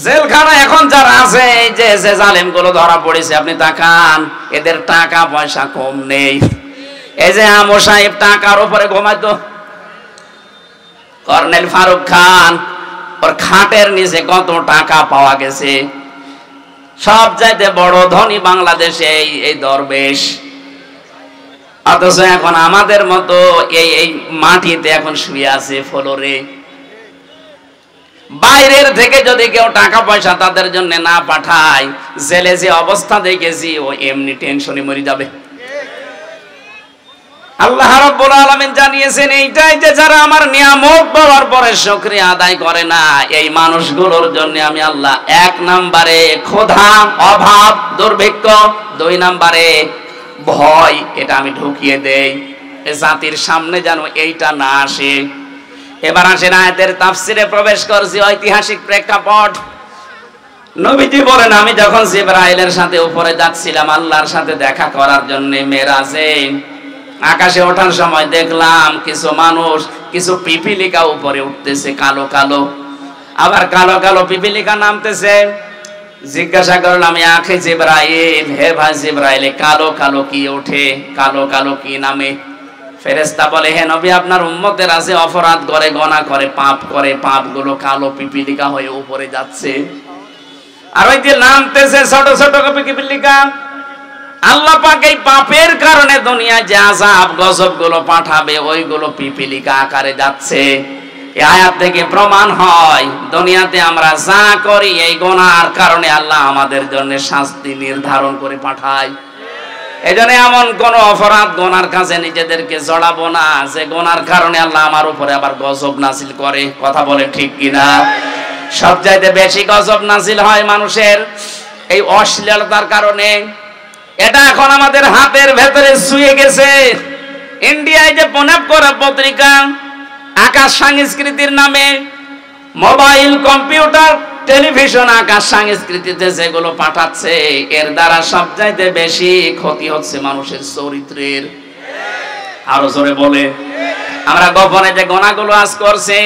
জেলখানা এখন যারা আছে, এই যে জালেমগুলো ধরা পড়েছে, আপনি তাকান, এদের টাকা পয়সা কম নেই। এই যে আমো সাহেব টাকার উপরে ঘুমাইতো, কর্নেল ফারুক খান, ওর খাটের নিচে কত টাকা পাওয়া গেছে। সব চাইতে বড় ধনী বাংলাদেশে এই দরবেশ। অথচ এখন আমাদের মতো এই মাটিতে এখন শুয়ে আছে ফ্লোরে। বাইরের থেকে যদি কেউ টাকা পয়সা তাদের জন্য না পাঠায়, জেলে যে অবস্থা দেখেছি ও এমনি টেনশনে মরে যাবে। আল্লাহ রাব্বুল আলামিন জানিয়েছেন এইটাই যে যারা আমার নিয়ামত পাওয়ার পরে শুকরিয়া আদায় করে না, এই মানুষগুলোর জন্য আমি আল্লাহ 1 নম্বরে ক্ষুধা, অভাব, দুর্ভিক্ষ, 2 নম্বরে ভয়, এটা আমি ঢুকিয়ে দেই জাতির সামনে যেন এইটা না আসে। এবার আসেন আয়াতের তাফসিরে প্রবেশ করছি। ঐতিহাসিক প্রেক্ষাপট, নবীজি বলেন আমি যখন জিবরাইলের সাথে উপরে যাচ্ছিলাম আল্লাহর সাথে দেখা করার জন্য মেরাজে, আকাশে ওঠার সময় দেখলাম কিছু মানুষ, কিছু পিপিলিকা উপরে উঠতেছে কালো কালো, আবার কালো কালো পিপিলিকা নামতেছে। জিজ্ঞাসা করলাম আখে জিবরাইল, হে ভাই জিবরাইল, কালো কালো কি ওঠে, কালো কালো কি নামে? ফেরেশতা বলে হে নবী আপনার উম্মতের আছে অপরাধ করে, গুনাহ করে, পাপ করে, পাপগুলো কালো পিপিলিকা হয়ে উপরে যাচ্ছে। আর ওই যে নামতেছে ছোট ছোট পিপিলিকা, আল্লাহ পাক এই পাপের কারণে দুনিয়ায় যে আযাব গজব গুলো পাঠাবে ওইগুলো পিপিলিকা আকারে যাচ্ছে। এই আয়াত থেকে প্রমাণ হয় দুনিয়াতে আমরা যা করি এই গুনাহর কারণে আল্লাহ আমাদের জন্য শাস্তি নির্ধারণ করে পাঠায়। এজন্য এমন কোন অপরাধ গুনার কাছে নিজেদেরকে জড়াবো না যে গুনার কারণে আল্লাহ আমার উপরে আবার গজব নাজিল করে। কথা বলে ঠিক কিনা? সবচাইতে বেশি গজব নাজিল হয় মানুষের এই অশ্লীলতার কারণে। এটা এখন আমাদের হাতের ভেতরে শুয়ে গেছে। ইন্ডিয়ায় যে পুনাপ করা পত্রিকা আকাশ সংস্কৃতির নামে মোবাইল, কম্পিউটার, টেলিভিশন আকাশ সংস্কৃতিতে যেগুলো পাঠাচ্ছে, এর দ্বারা সবচাইতে বেশি ক্ষতি হচ্ছে মানুষের চরিত্রের। আরো জোরে বলে, আমরা গোপনে যে গুনাহগুলো আজ করছি,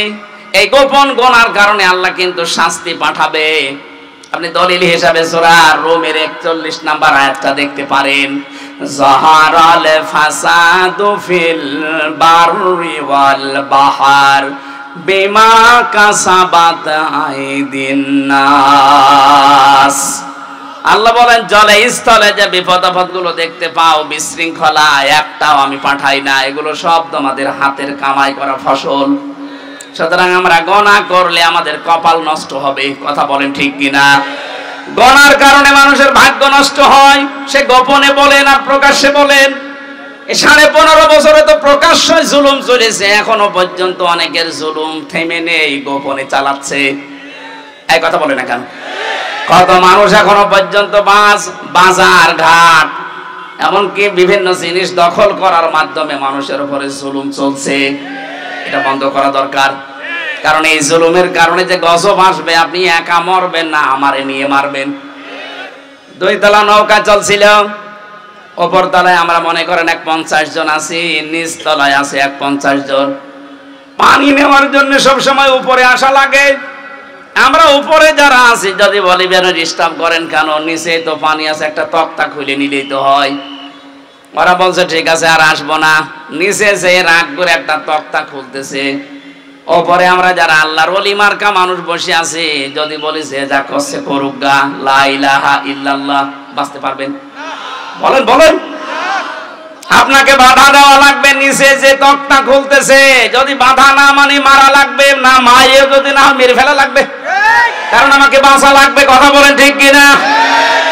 এই গোপন গুনার কারণে আল্লাহ কিন্তু শাস্তি পাঠাবে। আপনি দলিল হিসাবে সূরা রুমের 41 নম্বর আয়াতটা দেখতে পারেন। যাহারাল ফাসাদু ফিল বাররি ওয়াল বাহার বিমা কাসাবাত আইদিন নাস। আল্লাহ বলেন জলে স্থলে যে বিপদ আপদগুলো দেখতে পাও, বিশৃঙ্খলা, একটাও আমি পাঠাই না, এগুলো সব তোমাদের হাতের কামাই করা ফসল। সুতরাং আমরা গুনাহ করলে আমাদের কপাল নষ্ট হবে। কথা বলেন ঠিক কিনা? গুনার কারণে মানুষের ভাগ্য নষ্ট হয়, সে গোপনে বলেন আর প্রকাশ্যে বলেন। এই 15.5 বছরে তো প্রকাশ্যে জুলুম চলেছে, এখনো পর্যন্ত অনেকের জুলুম থেমে নেই, গোপনে চালাচ্ছে। এই কথা বলে না কেন? কত মানুষ এখনো পর্যন্ত বাজার ঘাট এমনকি বিভিন্ন জিনিস দখল করার মাধ্যমে মানুষের উপরে জুলুম চলছে। এটা বন্ধ করা দরকার। কারণ এই জুলুমের কারণে যে গজব আসবে, আপনি একা মরবেন না, আমারে নিয়ে মারবেন। 2 তলা নৌকা চলছিল, উপর তলায় আমরা মনে করেন 50 জন আছি, নিচ তলায় আছে 50 জন। পানি নেওয়ার জন্য সব সময় উপরে আসা লাগে। আমরা উপরে যারা আছি যদি বলি বেন ডিস্টার্ব করেন কেন, নিচে তো পানি আছে, একটা তক্তা খুলে নিলেই তো হয়। ওরা বলছে ঠিক আছে আর আসবো না, নিচে যে রাগ করে একটা তক্তা খুলতেছে। ওপরে আমরা যারা আল্লাহর ওলি মার্কা মানুষ বসে আছি, যদি বলি যে যা করছে করুক গা, লা ইলাহা ইল্লাল্লাহ, বাঁচতে পারবেন? বলেন বলেন। আপনাকে বাধা দেওয়া লাগবে, নিচে যে তক্তা খুলতেছে যদি বাধা না মানে মারা লাগবে, না মায়েও যদি না মেরে ফেলা লাগবে, কারণ আমাকে বাঁচা লাগবে। কথা বলেন ঠিক কিনা?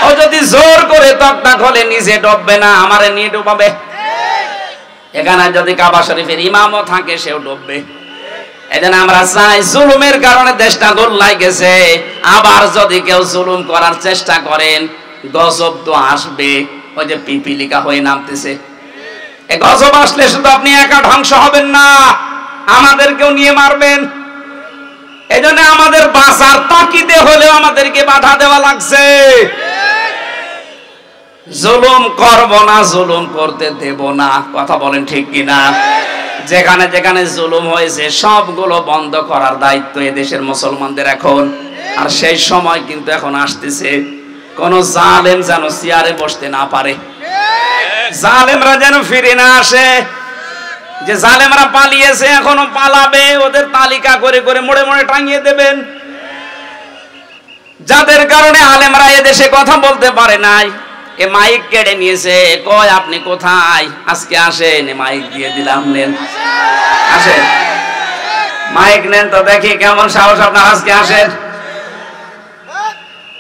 ও যদি জোর করে তক্তা খোলে নিচে ডুববে না, আমারে নিয়ে ডুবাবে। এখানে যদি কাবা শরীফের ইমামও থাকে সেও ডুববে। এজন্য আমরা চাই, জুলুমের কারণে দেশটা গোল্লাই গেছে, আবার যদি কেউ জুলুম করার চেষ্টা করেন গজব তো আসবে। ওই যে পিপিলিকা হয়ে নামতেছে, এই গজব আসলে শুধু আপনি একা ধ্বংস হবেন না, আমাদেরকেও নিয়ে মারবেন। এজন্য আমাদের বাঁচার তাকিদে হলেও আমাদেরকে বাধা দেওয়া লাগছে। জুলুম করব না, জুলুম করতে দেব না। কথা বলেন ঠিক কিনা? যেখানে যেখানে জুলুম হয়েছে সবগুলো বন্ধ করার দায়িত্ব এদেশের মুসলমানদের এখন। আর সেই সময় কিন্তু এখন আসতেছে, কোন জালেম যেন চেয়ারে বসতে না পারে, জালেমরা যেন ফিরে না আসে। যে জালেমরা পালিয়েছে এখনো পালাবে, ওদের তালিকা করে করে মোড়ে মোড়ে টাঙিয়ে দেবেন। যাদের কারণে আলেমরা এদেশে কথা বলতে পারে নাই, এ মাইক কেড়ে নিয়েছে, কয় আপনি কোথায়, আজকে আসেন, মাইক দিয়ে দিলাম, নেন আসেন, মাইক নেন তো দেখি কেমন সাহস আপনার, আজকে আসেন।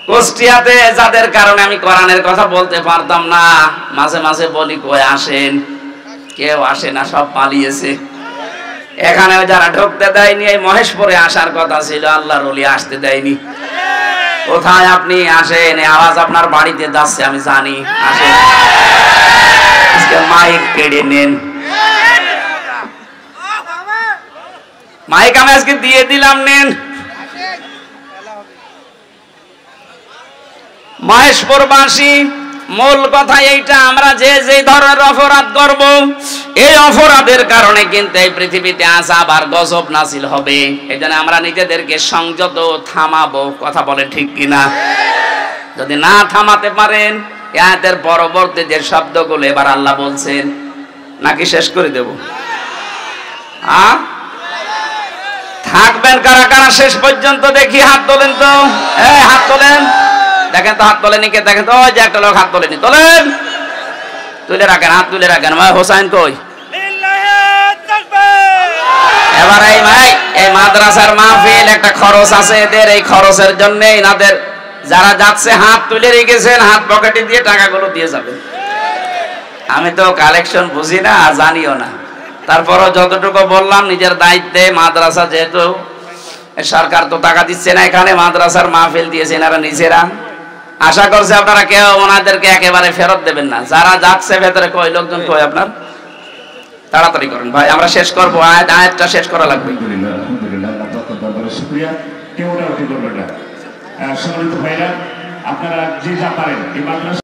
কুষ্টিয়াতে যাদের কারণে আমি কোরআনের কথা বলতে পারতাম না, মাঝে মাঝে বলি কই আসেন, কেউ আসে না, সব পালিয়েছে। এখানে যারা ঢুকতে দেয়নি, এই মহেশপুরে আসার কথা ছিল, আল্লাহর ওলি আসতে দেয়নি। কোথায় আপনি, আসেন, আওয়াজ আপনার বাড়িতে যাচ্ছে আমি জানি, আসেন। আজকে মাইক কেড়ে নেন, মাইক আমি আজকে দিয়ে দিলাম, নেন। মহেশপুরবাসী, মূল কথা এইটা, আমরা যে যে ধরনের অপরাধ করব, এই অপরাধের কারণে কিন্তু এই পৃথিবীতে আযাব আর গজব নাযিল হবে। এজন্য আমরা নিজেদেরকে সংযত থামাবো, কথা বলেন ঠিক কিনা? যদি না থামাতে পারেন, আয়াতের পরবর্তী যে শব্দগুলো এবার আল্লাহ বলছেন, নাকি শেষ করে দেব? থাকবেন কারা কারা শেষ পর্যন্ত দেখি, হাত তোলেন তো, হাত তোলেন, দেখেন তো হাত তোলেনি কে, দেখেন তো, ওই যে একটা লোক হাত তোলেনি, তোলেন, তুলে রাখেন, হাত তুলে রাখেন। ভাই হোসাইন কই? এবার এই মাদ্রাসার মাহফিল, একটা খরচ আছে এদের, এই খরচের জন্য এনাদের যারা যাচ্ছে হাত তুলে রেখেছেন, হাত পকেটে দিয়ে টাকাগুলো দিয়ে যাবেন। আমি তো কালেকশন বুঝি না, জানিও না, তারপরও যতটুকু বললাম নিজের দায়িত্বে, মাদ্রাসা যেহেতু সরকার তো টাকা দিচ্ছে না, এখানে মাদ্রাসার মাহফিল দিয়েছে এনারা নিজেরা, আশা করছে আপনারা কেউ ওনাদেরকে একেবারে ফেরত দেবেন না। যারা যাচ্ছে ভেতরে, কই লোকজন কই আপনার, তাড়াতাড়ি করেন ভাই, আমরা শেষ করবো, আয়াতটা শেষ করা লাগবে। সম্মানিত ভাইরা, আপনারা যে যা পারেন এই মাদ্রাসা